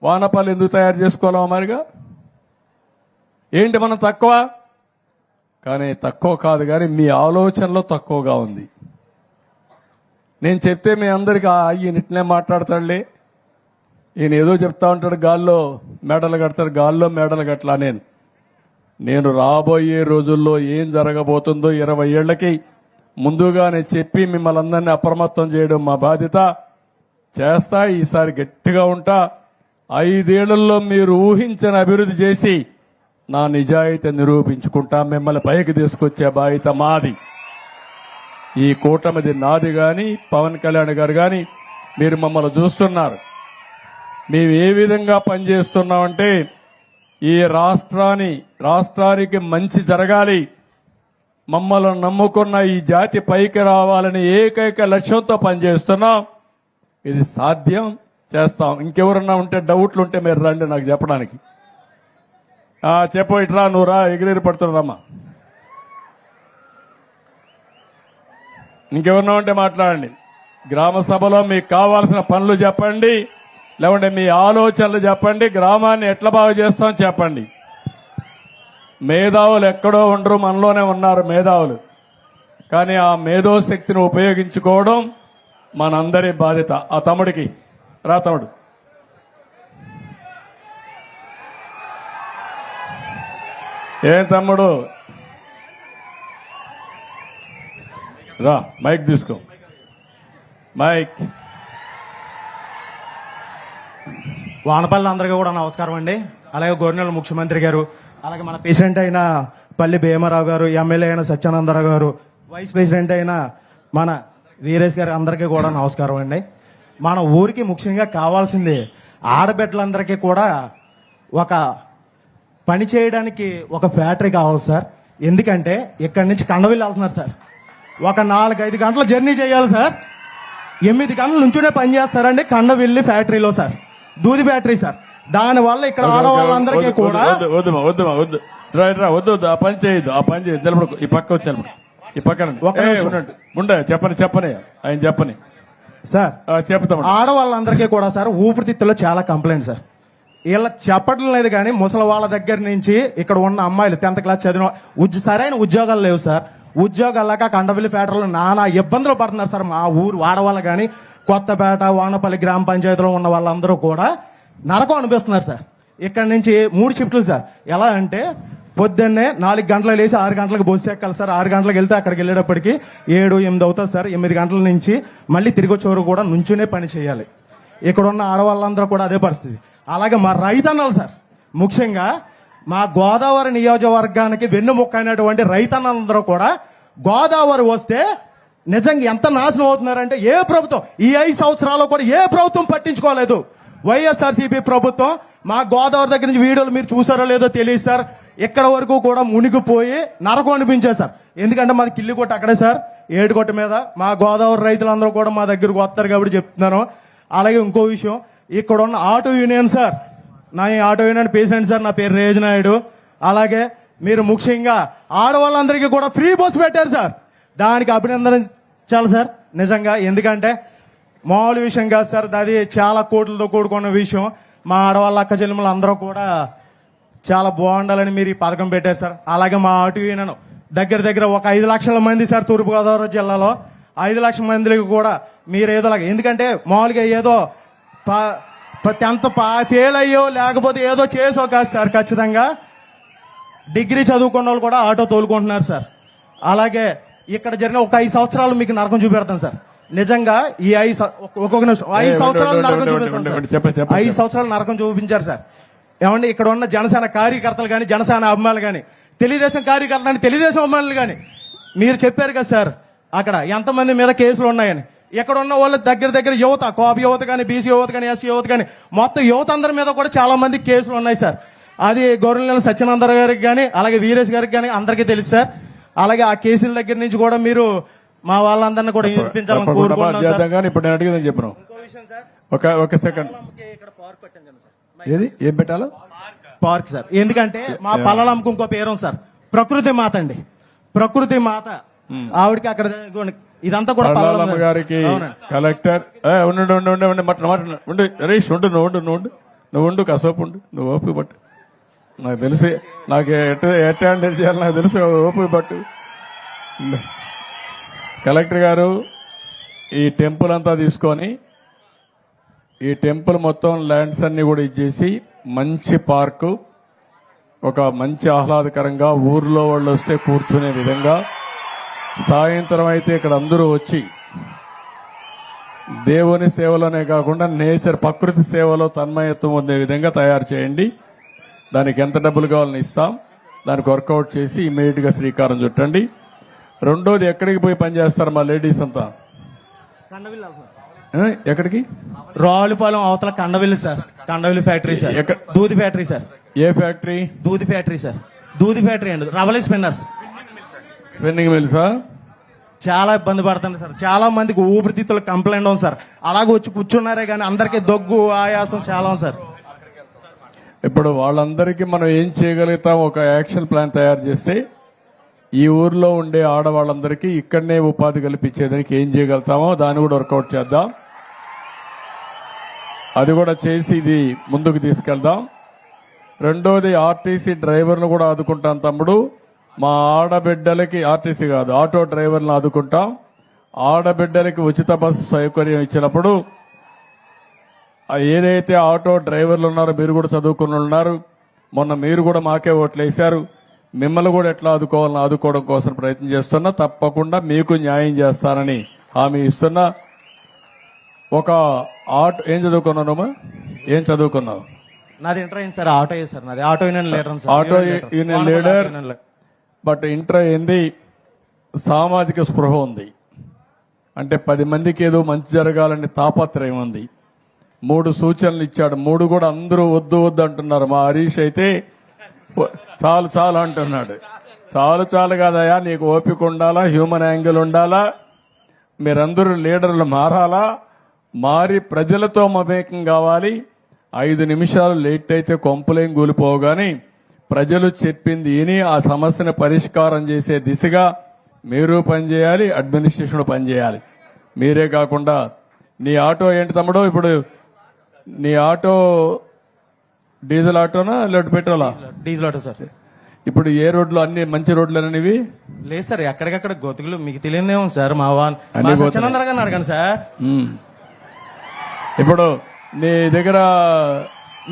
వానపల్లి ఎందుకు తయారు చేసుకోవాలా మరిగా? ఏంటి మనం తక్కువ? కానీ తక్కువ కాదు, కానీ మీ ఆలోచనలో తక్కువగా ఉంది. నేను చెప్తే మీ అందరికీ ఈయన ఇట్లనే మాట్లాడతాడులే, ఈయన ఏదో చెప్తా ఉంటాడు, గాల్లో మేడలు కడతాడు, గాల్లో మేడలు కట్టలా. నేను రాబోయే రోజుల్లో ఏం జరగబోతుందో 20 ఏళ్లకి ముందుగానే చెప్పి మిమ్మల్ని అందరినీ అప్రమత్తం చేయడం మా బాధ్యత. చేస్తా. ఈసారి గట్టిగా ఉంటా. 5 ఏళ్లలో మీరు ఊహించని అభివృద్ధి చేసి నా నిజాయితీ నిరూపించుకుంటా. మిమ్మల్ని పైకి తీసుకొచ్చే బాధ్యత మాది. ఈ కూటమిది నాది. గాని పవన్ కళ్యాణ్ గారు గాని మీరు మమ్మల్ని చూస్తున్నారు. మేము ఏ విధంగా పనిచేస్తున్నామంటే, ఈ రాష్ట్రానికి మంచి జరగాలి, మమ్మల్ని నమ్ముకున్న ఈ జాతి పైకి రావాలని ఏకైక లక్ష్యంతో పనిచేస్తున్నాం. ఇది సాధ్యం. చేస్తాం. ఇంకెవరన్నా ఉంటే డౌట్లు ఉంటే మీరు రండి నాకు చెప్పడానికి. చెప్పు, ఇట్రా, నువ్వు రా, ఎగిరెగిరి పడుతున్నారమ్మా. ఇంకెవరన్నా ఉంటే మాట్లాడండి. గ్రామ సభలో మీకు కావాల్సిన పనులు చెప్పండి, లేకుంటే మీ ఆలోచనలు చెప్పండి. గ్రామాన్ని ఎట్లా బాగు చేస్తాం చెప్పండి. మేధావులు ఎక్కడో ఉండరు, మనలోనే ఉన్నారు మేధావులు. కానీ ఆ మేధోశక్తిని ఉపయోగించుకోవడం మనందరి బాధ్యత. ఆ తమ్ముడికి రా, తమ్ముడు. ఏం తమ్ముడు రా, మైక్ తీసుకో, మైక్. వానపల్లి అందరికీ కూడా నమస్కారం అండి. అలాగే గవర్నర్ ముఖ్యమంత్రి గారు, అలాగే మన ప్రెసిడెంట్ అయిన పల్లి భీమారావు గారు, ఎమ్మెల్యే అయిన సత్యానందరావు గారు, వైస్ ప్రెసిడెంట్ అయిన మన వీరేష్ గారు, అందరికీ కూడా నమస్కారం అండి. మన ఊరికి ముఖ్యంగా కావాల్సింది ఆడబిడ్డలందరికీ కూడా ఒక పని చేయడానికి ఒక ఫ్యాక్టరీ కావాలి సార్. ఎందుకంటే ఇక్కడి నుంచి కండవిల్లి వెళ్తున్నారు సార్. ఒక 4-5 గంటల జర్నీ చేయాలి సార్. 8 గంటల నుంచునే పని చేస్తారండి కండవిల్లి ఫ్యాక్టరీలో సార్, దూది ఫ్యాక్టరీ సార్. దానివల్ల ఇక్కడ ఆడవాళ్ళందరికీ కూడా వద్దు, ఆ పని చేయొద్దు, ఆ పని చేయొద్దు. నిలబడు, ఈ పక్క వచ్చి నిలబడు, ఈ పక్కన ఉండే. చెప్పని ఆయన చెప్పని సార్. చెప్తాం. ఆడవాళ్ళందరికీ కూడా సార్ ఊపిరితిత్తులో చాలా కంప్లైంట్ సార్. వీళ్ళ చెప్పడం లేదు కానీ ముసలి వాళ్ళ దగ్గర నుంచి ఇక్కడ ఉన్న అమ్మాయిలు 10th క్లాస్ చదివిన సరైన ఉద్యోగాలు లేవు సార్. ఉద్యోగాలు లేక కండవిల్లి ఫ్యాక్టరీలో నానా ఇబ్బందులు పడుతున్నారు సార్. మా ఊరు వాడవాళ్ళు కానీ కొత్తపేట, వానపల్లి గ్రామ పంచాయతీలో ఉన్న వాళ్ళందరూ కూడా నరకం అనిపిస్తున్నారు సార్. ఇక్కడ నుంచి 3 షిఫ్ట్లు సార్. ఎలా అంటే పొద్దున్నే 4 గంటలకు లేచి 6 గంటలకు బస్సు ఎక్కాలి సార్. 6 గంటలకు వెళ్తే అక్కడికి వెళ్ళేటప్పటికి 7-8 అవుతుంది సార్. 8 గంటల నుంచి మళ్ళీ తిరిగి వచ్చేవారు కూడా నుంచునే పని చేయాలి. ఇక్కడ ఉన్న ఆడవాళ్ళందరూ కూడా అదే పరిస్థితి. అలాగే మా రైతన్నలు సార్, ముఖ్యంగా మా గోదావరి నియోజకవర్గానికి వెన్నుముక్క అయినటువంటి రైతన్నలందరూ కూడా గోదావరి వస్తే నిజంగా ఎంత నాశనం అవుతున్నారంటే, ఏ ప్రభుత్వం ఈ 5 సంవత్సరాల్లో కూడా ఏ ప్రభుత్వం పట్టించుకోలేదు. వైఎస్ఆర్సీపీ ప్రభుత్వం మా గోదావరి దగ్గర నుంచి వీడియోలు మీరు చూసారో లేదో తెలియదు సార్. ఇక్కడ వరకు కూడా మునిగిపోయి నరకం అనిపించారు సార్. ఎందుకంటే మాది కిల్లికొట్ట అక్కడే సార్, ఏడుకొట్ట మీద. మా గోదావరి రైతులందరూ కూడా మా దగ్గరకు వస్తారు కాబట్టి చెప్తున్నాను. అలాగే ఇంకో విషయం, ఇక్కడ ఉన్న ఆటో యూనియన్ సార్ నా ఈ ఆటో యూనియన్ పేషెంట్ సార్. నా పేరు రేజ్ నాయుడు. అలాగే మీరు ముఖ్యంగా ఆడవాళ్ళందరికీ కూడా ఫ్రీ బస్ పెట్టారు సార్. దానికి అభినందించాలి సార్ నిజంగా. ఎందుకంటే మామూలు విషయం కాదు సార్, అది చాలా కోట్లతో కూడుకున్న విషయం. మా ఆడవాళ్ళ అక్క చెల్లెములు అందరూ కూడా చాలా బాగుండాలని మీరు ఈ పథకం పెట్టారు సార్. అలాగే మా ఆటో యూనియన్ దగ్గర దగ్గర ఒక 5 లక్షల మంది సార్ తూర్పుగోదావరి జిల్లాలో. 5 లక్షల మందికి కూడా మీరు ఏదోలాగా, ఎందుకంటే మామూలుగా ఏదో 10th ఫెయిల్ అయ్యో లేకపోతే ఏదో చేసో కాదు సార్. ఖచ్చితంగా డిగ్రీ చదువుకున్న వాళ్ళు కూడా ఆటో తోలుకుంటున్నారు సార్. అలాగే ఇక్కడ జరిగిన ఒక 5 సంవత్సరాలు మీకు నరకం చూపెడతాను సార్. నిజంగా ఈ 5 సంవత్సరాలు నరకం చూపెడతాను సార్. 5 సంవత్సరాలు నరకం చూపించారు సార్. ఏమండి, ఇక్కడ ఉన్న జనసేన కార్యకర్తలు కానీ, జనసేన అభిమానులు కానీ, తెలుగుదేశం కార్యకర్తలు కానీ, తెలుగుదేశం అభిమానులు కానీ, మీరు చెప్పారు కదా సార్ అక్కడ ఎంతమంది మీద కేసులు ఉన్నాయని. ఇక్కడ ఉన్న వాళ్ళ దగ్గర దగ్గర యువత, కోప యువత కానీ, బీసీ యువత కానీ, ఎస్సీ యువత కానీ, మొత్తం యువత అందరి మీద కూడా చాలా మంది కేసులు ఉన్నాయి సార్. అది గౌరవనీయులు సత్యనంద గారికి కానీ, అలాగే వీరేష్ గారికి కానీ అందరికీ తెలుసు సార్. అలాగే ఆ కేసుల దగ్గర నుంచి కూడా మీరు మా వాళ్ళందరినీ కూడా వినిపించాలని కోరుకుంటున్నాం సార్. ఇప్పుడు నేను అడిగిందని చెప్పను. ఇంకో విషయం సార్, ఒక సెకండ్. ఇక్కడ పార్క్ పెట్టండి సార్. ఏది ఏం పెట్టాలో పార్క్ సార్. ఎందుకంటే మా పల్లెలమ్మకు ఇంకో పేరు సార్, ప్రకృతి మాత అండి. ప్రకృతి మాత ఆవిడకి అక్కడ ఇదంతా కూడా పల్లాలమ్మ గారికి కలెక్టర్ ఉండు హరీష్, నువ్వు ఉండు కాసేపు ఉండు, నువ్వు ఓపిక పట్టు. నాకు తెలుసు, నాకు ఎట్లా చేయాలి నాకు తెలుసు, ఓపిక పట్టు. కలెక్టర్ గారు ఈ టెంపుల్ అంతా తీసుకొని, ఈ టెంపుల్ మొత్తం ల్యాండ్స్ అన్ని కూడా ఇచ్చేసి మంచి పార్కు, ఒక మంచి ఆహ్లాదకరంగా ఊర్లో వాళ్ళు వస్తే కూర్చునే విధంగా, సాయంత్రం అయితే ఇక్కడ అందరూ వచ్చి దేవుని సేవలోనే కాకుండా నేచర్ ప్రకృతి సేవలో తన్మయత్వం పొందే విధంగా తయారు చేయండి. దానికి ఎంత డబ్బులు కావాలని ఇస్తాం, దానికి వర్కౌట్ చేసి ఇమీడియట్ గా శ్రీకారం చుట్టండి. రెండోది, ఎక్కడికి పోయి పనిచేస్తారు మా లేడీస్ అంతా? ఎక్కడికి? రావులపాలెం అవతల Kandavilli sir, Kandavilli factory sir, దూది ఫ్యాక్టరీ సార్. ఏ ఫ్యాక్టరీ? దూది ఫ్యాక్టరీ సార్. దూది ఫ్యాక్టరీ అండి, రవలి స్పిన్నర్స్, స్పిన్నింగ్ మిల్సా? చాలా ఇబ్బంది పడుతుంది సార్. చాలా మందికి ఊపిరితిత్తులు కంప్లైంట్ ఉంది సార్. అలాగే వచ్చి కూర్చున్నారే కానీ అందరికీ దగ్గు, ఆయాసం చాలా ఉంది సార్. ఇప్పుడు వాళ్ళందరికీ మనం ఏం చేయగలుగుతాం? ఒక యాక్షన్ ప్లాన్ తయారు చేస్తే ఈ ఊర్లో ఉండే ఆడవాళ్ళందరికీ ఇక్కడనే ఉపాధి కల్పించేదానికి ఏం చేయగలుగుతామో దాన్ని కూడా వర్కౌట్ చేద్దాం. అది కూడా చేసి ఇది ముందుకు తీసుకెళ్దాం. రెండోది, ఆర్టీసీ డ్రైవర్లు కూడా ఆదుకుంటాం తమ్ముడు. మా ఆడబిడ్డలకి, ఆర్టీసీ కాదు ఆటో డ్రైవర్లను ఆదుకుంటాం. ఆడబిడ్డలకి ఉచిత బస్సు సౌకర్యం ఇచ్చినప్పుడు ఏదైతే ఆటో డ్రైవర్లు ఉన్నారో, మీరు కూడా చదువుకుని ఉన్నారు, మొన్న మీరు కూడా మాకే ఓట్లు వేశారు, మిమ్మల్ని కూడా ఎట్లా ఆదుకోవాలని ఆదుకోవడం కోసం ప్రయత్నం చేస్తున్నా. తప్పకుండా మీకు న్యాయం చేస్తానని హామీ ఇస్తున్నా. ఒక ఆటో ఏం చదువుకున్నానమ్మా? ఏం చదువుకున్నావు? నాది ఇంటర్ అయింది సార్. ఆటో సార్, నాది auto union leader sir. Auto union leader. But inter అయింది, సామాజిక స్పృహ ఉంది, అంటే 10 మందికి ఏదో మంచి జరగాలని తాపత్రయం ఉంది. 3 సూచనలు ఇచ్చాడు, 3 కూడా అందరూ వద్దు వద్దు అంటున్నారు. మా హరీష్ అయితే చాలు చాలు అంటున్నాడు. చాలు చాలు కాదయా, నీకు ఓపిక ఉండాలా, హ్యూమన్ యాంగిల్ ఉండాలా, మీరందరూ లీడర్లు మారాలా, మారి ప్రజలతో మమేకం కావాలి. 5 నిమిషాలు లేట్ అయితే కొంపలేం కూలిపోగాని ప్రజలు చెప్పింది విని ఆ సమస్యను పరిష్కారం చేసే దిశగా మీరు పనిచేయాలి, అడ్మినిస్ట్రేషన్ పనిచేయాలి. మీరే కాకుండా నీ ఆటో ఏంటి తమ్ముడు? ఇప్పుడు నీ ఆటో డీజిల్ ఆటోనా లేకపోతే పెట్రోలా? Diesel auto sir. ఇప్పుడు ఏ రోడ్లు? అన్ని మంచి రోడ్లు అనేవి లేదు సార్, ఎక్కడికక్కడ గోతుకులు. మీకు తెలియదేమో సార్, మా సత్యనందర గారిని అడగండి సార్. ఇప్పుడు నీ దగ్గర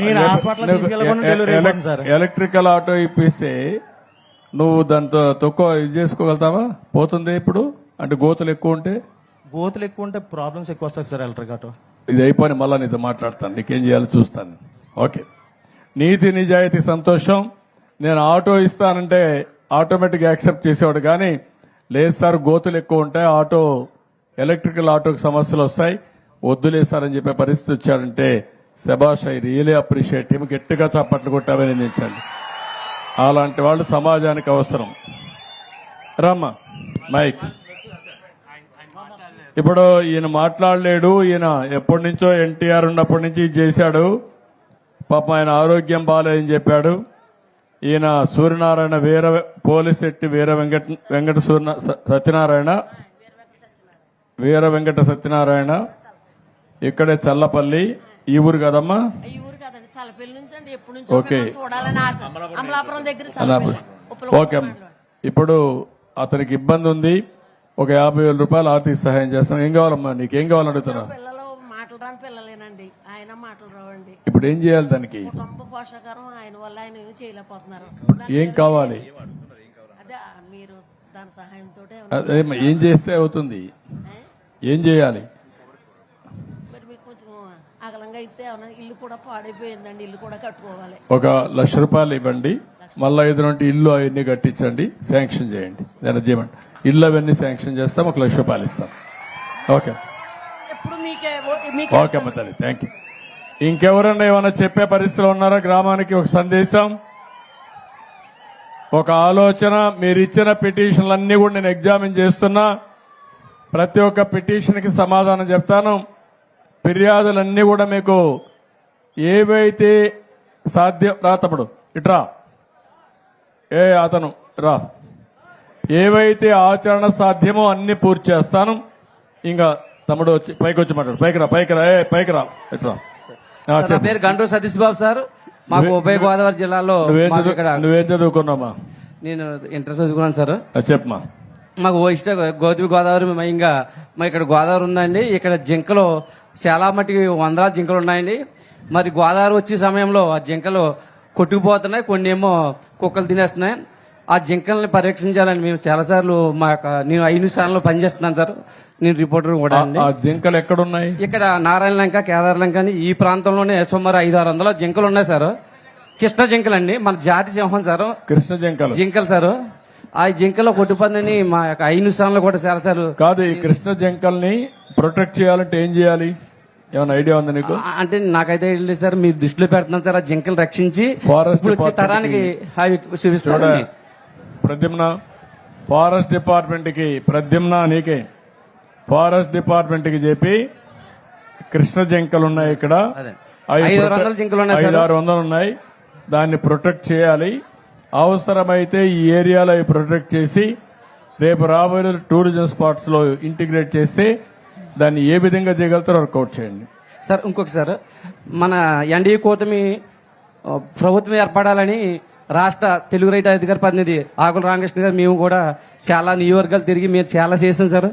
నేను హాస్పిటల్ తీసుకెళ్ళకుండా డెలివరీ అయిపోతుంది సార్. ఎలక్ట్రికల్ ఆటో ఇప్పిస్తే నువ్వు దాంతో తక్కువ ఇది చేసుకోగలుగుతావా? పోతుంది ఇప్పుడు అంటే గోతులు ఎక్కువ ఉంటే? గోతులు ఎక్కువ ఉంటే ప్రాబ్లమ్స్ ఎక్కువ వస్తాయి సార్ ఎలక్ట్రిక్ ఆటో. ఇది అయిపోయి మళ్ళా నీతో మాట్లాడతాను, నీకేం చేయాలో చూస్తాను. ఓకే, నీతి నిజాయితీ సంతోషం. నేను ఆటో ఇస్తానంటే ఆటోమేటిక్ యాక్సెప్ట్ చేసేవాడు, కానీ లేదు సార్ గోతులు ఎక్కువ ఉంటాయి, ఆటో ఎలక్ట్రికల్ ఆటోకి సమస్యలు వస్తాయి, వద్దులేసారని చెప్పే పరిస్థితి వచ్చాడంటే శబాష్, ఐ రియలీ అప్రిషియేట్ హిమ్. గట్టిగా చప్పట్లు కొట్టామని నిందించండి. అలాంటి వాళ్ళు సమాజానికి అవసరం. రమ్మ మైక్. ఇప్పుడు ఈయన మాట్లాడలేడు, ఈయన ఎప్పటి నుంచో ఎన్టీఆర్ ఉన్నప్పటి నుంచి ఇది చేశాడు. పాపం ఆయన ఆరోగ్యం బాగాలేదని చెప్పాడు. ఈయన సూర్యనారాయణ పోలిశెట్టి వీర వెంకట సత్యనారాయణ ఇక్కడే చల్లపల్లి. ఈ ఊరు కదమ్మా? ఈ ఊరు కదండి, చల్లపల్లి నుంచి అండి. ఎప్పటి నుంచో ఓకే. మిమ్మల్ని చూడాలని ఆశ. అమలాపురం దగ్గర అన్నప్పుడు. చల్లపల్లి. ఓకే అమ్మ. ఇప్పుడు అతనికి ఇబ్బంది ఉంది. ఒక 50,000 రూపాయలు ఆర్థిక సహాయం చేస్తాం. ఏం కావాలమ్మా? నీకేం కావాలని అడుగుతున్నా? పిల్లలు మాటలు రాని పిల్లలేనండి, ఆయన మాటలు రావండి. ఇప్పుడు ఏం చేయాలి దానికి? కుటుంబ పోషకారం ఆయన వల్ల ఆయన ఏమీ చేయలేకపోతున్నారు. ఏం కావాలి? అదే మీరు దాని సహాయంతో అదేమ్మా, ఏం చేస్తే అవుతుంది? ఏం చేయాలి? మరి మీకు కొంచెం అగలంగా అయితే ఏమన్నా ఇల్లు కూడా పాడైపోయిందండి, ఇల్లు కూడా కట్టుకోవాలి. ఒక 1,00,000 రూపాయలు ఇవ్వండి. మళ్ళా 5 నుండి ఇల్లు అవన్నీ కట్టించండి, శాంక్షన్ చేయండి. నేను చేయమండి, ఇల్లు అవన్నీ శాంక్షన్ చేస్తాం. ఒక 1,00,000 రూపాయలు ఇస్తాం. ఓకే ఎప్పుడు ఓకే అమ్మ తల్లి, థ్యాంక్ యూ. ఇంకెవరన్నా ఏమైనా చెప్పే పరిస్థితిలో ఉన్నారా? గ్రామానికి ఒక సందేశం, ఒక ఆలోచన. మీరు ఇచ్చిన పిటిషన్లన్నీ కూడా నేను ఎగ్జామిన్ చేస్తున్నా. ప్రతి ఒక్క పిటిషన్కి సమాధానం చెప్తాను. ఫిర్యాదులన్నీ కూడా మీకు ఏవైతే సాధ్యం, రా తమ్ముడు ఇట్రా, అతను రా, ఏవైతే ఆచరణ సాధ్యమో అన్ని పూర్తి చేస్తాను. ఇంకా తమ్ముడు వచ్చి పైకి వచ్చి మాట్లాడు. పైకి రా ఇట్లా. నా పేరు గంటూ సతీష్ బాబు సార్. మాకు ఉభయ గోదావరి జిల్లాలో మాకు ఇక్కడ నువ్వేం చదువుకున్నామా? నేను ఇంటర్ చదువుకున్నాను సార్. చెప్పమా. మాకు ఇష్ట గోదావరి ఇంకా మా ఇక్కడ గోదావరి ఉందండి. ఇక్కడ జింకలు చాలా మటుకి వందలాది జింకలు ఉన్నాయండి. మరి గోదావరి వచ్చే సమయంలో ఆ జింకలు కొట్టుకుపోతున్నాయి, కొన్ని ఏమో కుక్కలు తినేస్తున్నాయి. ఆ జింకల్ని పరీక్షించాలని మేము చాలా సార్లు నేను 5 స్థానంలో పనిచేస్తున్నాను సార్. నేను రిపోర్టర్ కూడా అండి. ఆ జింకలు ఎక్కడున్నాయి? ఇక్కడ నారాయణ లంక, కేదార్ లంక అని ఈ ప్రాంతంలోనే సుమారు 500-600 జింకలు ఉన్నాయి సార్. కృష్ణ జింకలు అండి, మన జాతి సింహం సార్. కృష్ణ జింకలు సార్. ఆ జింకలో కొట్టుపందని మా యొక్క 5 స్థానంలో కూడా చాలా సార్లు. కాదు, ఈ కృష్ణ జింకల్ని ప్రొటెక్ట్ చేయాలంటే ఏం చేయాలి? ఏమైనా ఐడియా ఉంది నీకు? అంటే నాకైతే లేదు సార్, మీరు దృష్టిలో పెడుతున్నాను సార్. ఆ జింకలు రక్షించి ఇప్పుడు వచ్చే తరానికి అవి చూపిస్తాను. ప్రద్యుమ్న, ఫారెస్ట్ డిపార్ట్మెంట్ కి, ప్రద్యుమ్న నీకే, ఫారెస్ట్ డిపార్ట్మెంట్ కి చెప్పి కృష్ణ జింకలు ఉన్నాయి ఇక్కడ, 500 జింకలు ఉన్నాయి సార్. 500 ఉన్నాయి. దాన్ని ప్రొటెక్ట్ చేయాలి. అవసరమైతే ఈ ఏరియాలో ప్రొటెక్ట్ చేసి రేపు రాబోయే టూరిజం స్పాట్స్ లో ఇంటిగ్రేట్ చేస్తే దాన్ని ఏ విధంగా చేయగలుగుతారో వర్కౌట్ చేయండి సార్. ఇంకొక సార్, మన ఎన్డీఏ కూటమి ప్రభుత్వం ఏర్పడాలని రాష్ట్ర తెలుగు రైతు అధికార ప్రతినిధి ఆకుల రామకృష్ణ గారు, మేము కూడా చాలా నియోజకవర్గాలు తిరిగి మేము చాలా చేసాం సార్.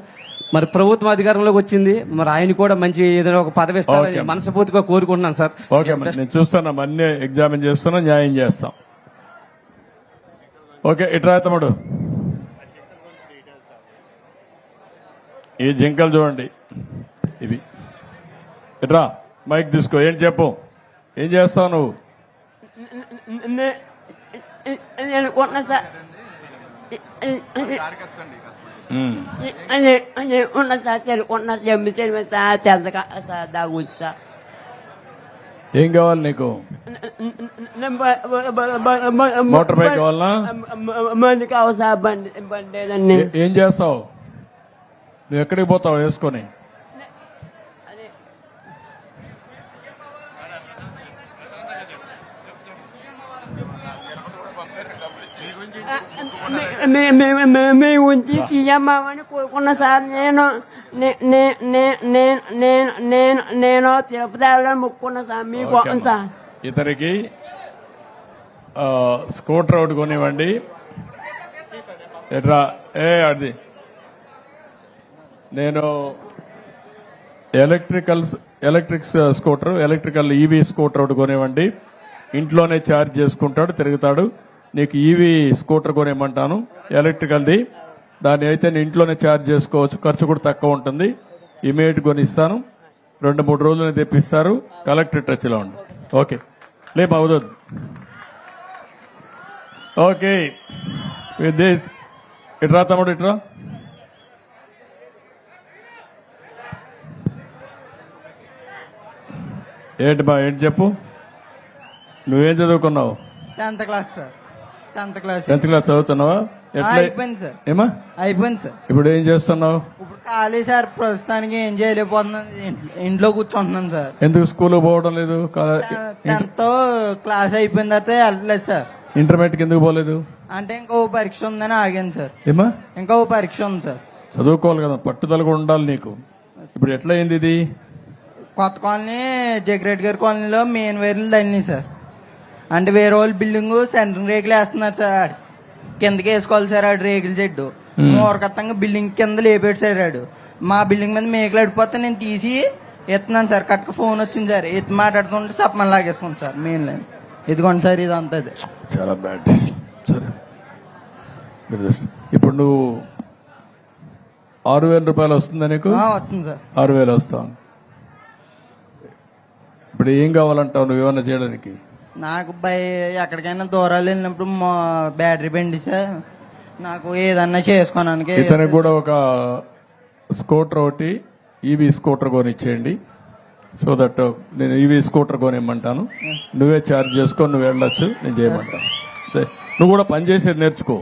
మరి ప్రభుత్వం అధికారంలోకి వచ్చింది, మరి ఆయన కూడా మంచి ఏదైనా ఒక పదవి ఇస్తారని మనస్ఫూర్తిగా కోరుకుంటున్నాను సార్. ఓకే, నేను చూస్తున్నా, అన్ని ఎగ్జామిన్ చేస్తున్నా, న్యాయం చేస్తాం. ఓకే, ఇట్రా తమ్ముడు. ఈ జింకలు చూడండి ఇవి. ఇట్రా, మైక్ తీసుకో. ఏంటి చెప్పు, ఏం చేస్తావు నువ్వు? నేను కొన్నా సార్, ఉన్న సార్ కొన్నా సార్, తెల్లగా సార్ దాగుంది సార్. ఏం కావాలి నీకు? మోటార్ బైక్ కావాలనా? బండి కావాలి సార్, బండి. ఏం చేస్తావు నువ్వు? ఎక్కడికి పోతావు వేసుకొని? మేము ఉంచి సీఎం అని కోరుకున్నా సార్. నేను తిరుపతి వెళ్ళాలని మొక్కుకున్నా సార్. మీకు సార్ ఇతనికి స్కూటర్ ఒకటి కొనివ్వండి. ఎట్రా అది నేను electric scooter, electrical EV scooter ఒకటి కొనివ్వండి. ఇంట్లోనే ఛార్జ్ చేసుకుంటాడు, తిరుగుతాడు. నీకు ఈవీ స్కూటర్ కొనివ్వమంటాను, ఎలక్ట్రికల్ది. దాన్ని అయితే నేను ఇంట్లోనే ఛార్జ్ చేసుకోవచ్చు, ఖర్చు కూడా తక్కువ ఉంటుంది. ఇమీడియట్ కొనిస్తాను, 2-3 రోజులు తెప్పిస్తారు. కలెక్టర్ టచ్ లో ఉండి. ఓకే, లేపు అవుతుంది. ఓకే, విత్ దిస్ ఇట్రా తమ్ముడు, ఇట్రా. ఏంటి బా, ఏంటి చెప్పు. నువ్వేం చదువుకున్నావు? 10th class sir. 10th class. 10th class చదువుతున్నావా? ఎట్లా అయిపోయింది సార్. ఏమా అయిపోయింది సార్. ఇప్పుడు ఏం చేస్తున్నావు? ఇప్పుడు ఖాళీ సార్, ప్రస్తుతానికి ఏం చేయలేకపోతున్నాను. ఇంట్లో కూర్చుంటున్నాను సార్. ఎందుకు స్కూల్ పోవడం లేదు? 10th క్లాస్ అయిపోయిన తర్వాత వెళ్ళలేదు సార్. ఇంటర్మీడియట్ ఎందుకు పోలేదు? అంటే ఇంకో పరీక్ష ఉందని ఆగాను సార్. ఏమా? ఇంకో పరీక్ష ఉంది సార్. చదువుకోవాలి కదా, పట్టుదల కూడా ఉండాలి నీకు. ఇప్పుడు ఎట్లా అయింది ఇది? కొత్త కాలనీ జగ్రెడ్ గారి కాలనీలో మెయిన్ వైర్లు తల్లినాయి సార్. అంటే వేరే వాళ్ళ బిల్డింగ్ సెంట్రింగ్ రేకులు వేస్తున్నారు సార్. కిందకి వేసుకోవాలి సార్ ఆడు రేకుల చెడ్డు. మూరకత్తంగా బిల్డింగ్ కింద లేపాడు సార్ ఆడు. మా బిల్డింగ్ మీద మేకలు అడిపోతే నేను తీసి ఎత్తున్నాను సార్. కట్టుకు ఫోన్ వచ్చింది సార్. ఎత్తి మాట్లాడుతుంటే సప్పని లాగేసుకోండి సార్ మెయిన్ లైన్. ఇదిగోండి సార్, ఇదంతా అదే. చాలా బ్యాడ్. సరే, ఇప్పుడు నువ్వు 6,000 రూపాయలు వస్తుందా నీకు? వస్తుంది సార్. 6,000 వస్తాం. ఇప్పుడు ఏం కావాలంటావు నువ్వు ఏమన్నా చేయడానికి? నాకు ఎక్కడికైనా దూరాలు వెళ్ళినప్పుడు బ్యాటరీ బండి సార్, నాకు ఏదన్నా చేసుకోవడానికి. ఇతనికి కూడా ఒక స్కూటర్ ఒకటి, ఈవీ స్కూటర్ కొనిచ్చేయండి. సో దట్ నేను ఈవీ స్కూటర్ కొనిమ్మంటాను, నువ్వే ఛార్జ్ చేసుకొని నువ్వు వెళ్ళొచ్చు, నేను చేయమంటాను. నువ్వు కూడా పనిచేసేది నేర్చుకో.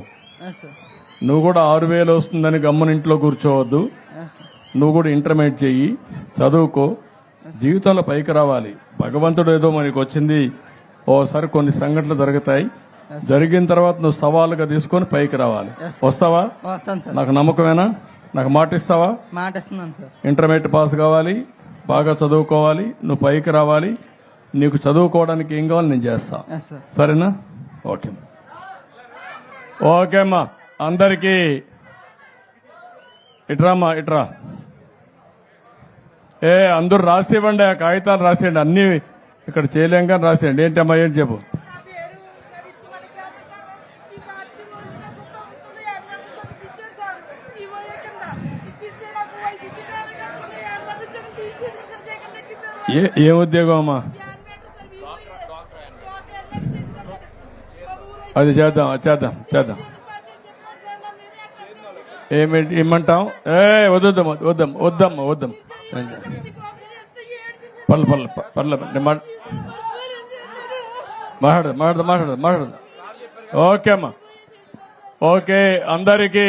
నువ్వు కూడా 6,000 వస్తుందని గమ్మున ఇంట్లో కూర్చోవద్దు. నువ్వు కూడా ఇంటర్మీడియట్ చెయ్యి, చదువుకో, జీవితంలో పైకి రావాలి. భగవంతుడు ఏదో మనకి వచ్చింది, ఓసారి కొన్ని సంఘటనలు జరుగుతాయి, జరిగిన తర్వాత నువ్వు సవాలుగా తీసుకొని పైకి రావాలి. వస్తావా? వస్తాను సార్. నాకు నమ్మకమేనా? నాకు మాట ఇస్తావా? మాట ఇస్తున్నాను సార్. ఇంటర్మీడియట్ పాస్ కావాలి, బాగా చదువుకోవాలి, నువ్వు పైకి రావాలి. నీకు చదువుకోవడానికి ఏం కావాలి నేను చేస్తా, సరేనా? ఓకే ఓకే అమ్మా. అందరికీ ఇట్రామ్మా, ఇట్రా. అందరూ రాసివ్వండి, ఆ కాగితాలు రాసేయండి. అన్ని ఇక్కడ చేయలేం కానీ రాసేయండి. ఏంటమ్మా, ఏంటి చెప్పు. ఏ ఉద్యోగం అమ్మా? అది చేద్దాం, చేద్దాం, చేద్దాం. ఏమి ఇమ్మంటాం? వద్దాం, వద్దాం, వద్దమ్మా, వద్దాం. పర్లేదు మాట్లాడదు. ఓకే అమ్మా, ఓకే. అందరికీ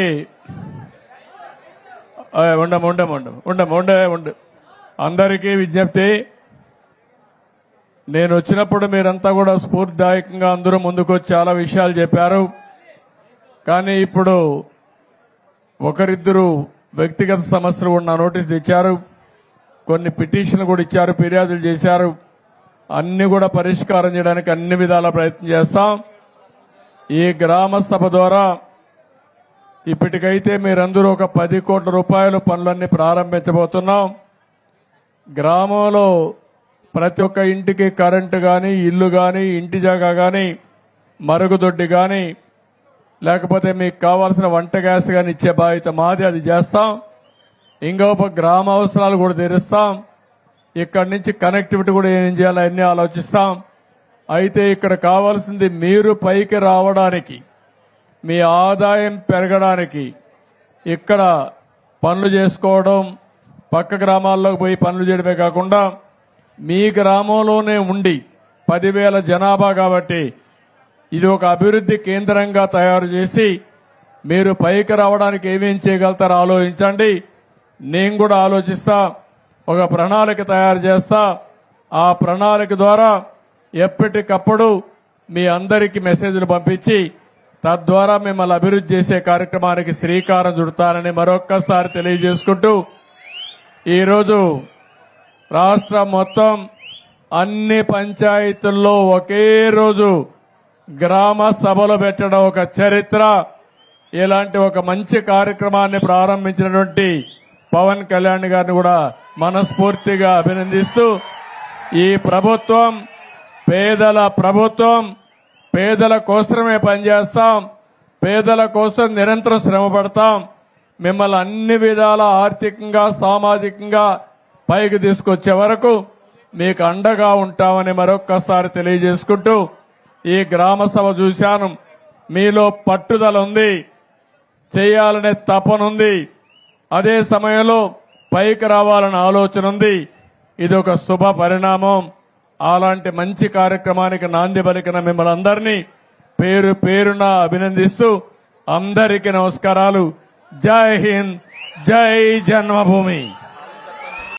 ఉండు. అందరికీ విజ్ఞప్తి, నేను వచ్చినప్పుడు మీరంతా కూడా స్ఫూర్తిదాయకంగా అందరూ ముందుకొచ్చి చాలా విషయాలు చెప్పారు. కానీ ఇప్పుడు ఒకరిద్దరు వ్యక్తిగత సమస్యలు కూడా నా నోటీస్ ఇచ్చారు, కొన్ని పిటిషన్లు కూడా ఇచ్చారు, ఫిర్యాదులు చేశారు. అన్ని కూడా పరిష్కారం చేయడానికి అన్ని విధాల ప్రయత్నం చేస్తాం. ఈ గ్రామ సభ ద్వారా ఇప్పటికైతే మీరందరూ ఒక 10 కోట్ల రూపాయల పనులన్నీ ప్రారంభించబోతున్నాం. గ్రామంలో ప్రతి ఒక్క ఇంటికి కరెంటు కానీ, ఇల్లు కానీ, ఇంటి జాగా కానీ, మరుగుదొడ్డి కానీ, లేకపోతే మీకు కావాల్సిన వంట గ్యాస్ కానీ ఇచ్చే బాధ్యత మాది, అది చేస్తాం. ఇంకొక గ్రామ అవసరాలు కూడా తీరుస్తాం. ఇక్కడి నుంచి కనెక్టివిటీ కూడా ఏం చేయాలో అన్ని ఆలోచిస్తాం. అయితే ఇక్కడ కావాల్సింది మీరు పైకి రావడానికి, మీ ఆదాయం పెరగడానికి, ఇక్కడ పనులు చేసుకోవడం, పక్క గ్రామాల్లోకి పోయి పనులు చేయడమే కాకుండా మీ గ్రామంలోనే ఉండి 10,000 జనాభా కాబట్టి ఇది ఒక అభివృద్ధి కేంద్రంగా తయారు చేసి మీరు పైకి రావడానికి ఏమేం చేయగలుగుతారో ఆలోచించండి. నేను కూడా ఆలోచిస్తా, ఒక ప్రణాళిక తయారు చేస్తా. ఆ ప్రణాళిక ద్వారా ఎప్పటికప్పుడు మీ అందరికీ మెసేజ్లు పంపించి తద్వారా మిమ్మల్ని అభివృద్ధి చేసే కార్యక్రమానికి శ్రీకారం చుడతానని మరొక్కసారి తెలియజేసుకుంటూ, ఈరోజు రాష్ట్రం మొత్తం అన్ని పంచాయతీల్లో ఒకే రోజు గ్రామ సభలు పెట్టడం ఒక చరిత్ర. ఇలాంటి ఒక మంచి కార్యక్రమాన్ని ప్రారంభించినటువంటి పవన్ కళ్యాణ్ గారిని కూడా మనస్ఫూర్తిగా అభినందిస్తూ, ఈ ప్రభుత్వం పేదల ప్రభుత్వం, పేదల కోసమే పనిచేస్తాం, పేదల కోసం నిరంతరం శ్రమ పడతాం, మిమ్మల్ని అన్ని విధాల ఆర్థికంగా, సామాజికంగా పైకి తీసుకొచ్చే వరకు మీకు అండగా ఉంటామని మరొక్కసారి తెలియజేసుకుంటూ, ఈ గ్రామ సభ చూశాను, మీలో పట్టుదల ఉంది, చేయాలనే తపనుంది, అదే సమయంలో పైకి రావాలనే ఆలోచన ఉంది. ఇది ఒక శుభ పరిణామం. అలాంటి మంచి కార్యక్రమానికి నాంది పలికిన మిమ్మల్ని అందరినీ పేరు పేరున అభినందిస్తూ అందరికీ నమస్కారాలు. జై హింద్, జై జన్మభూమి.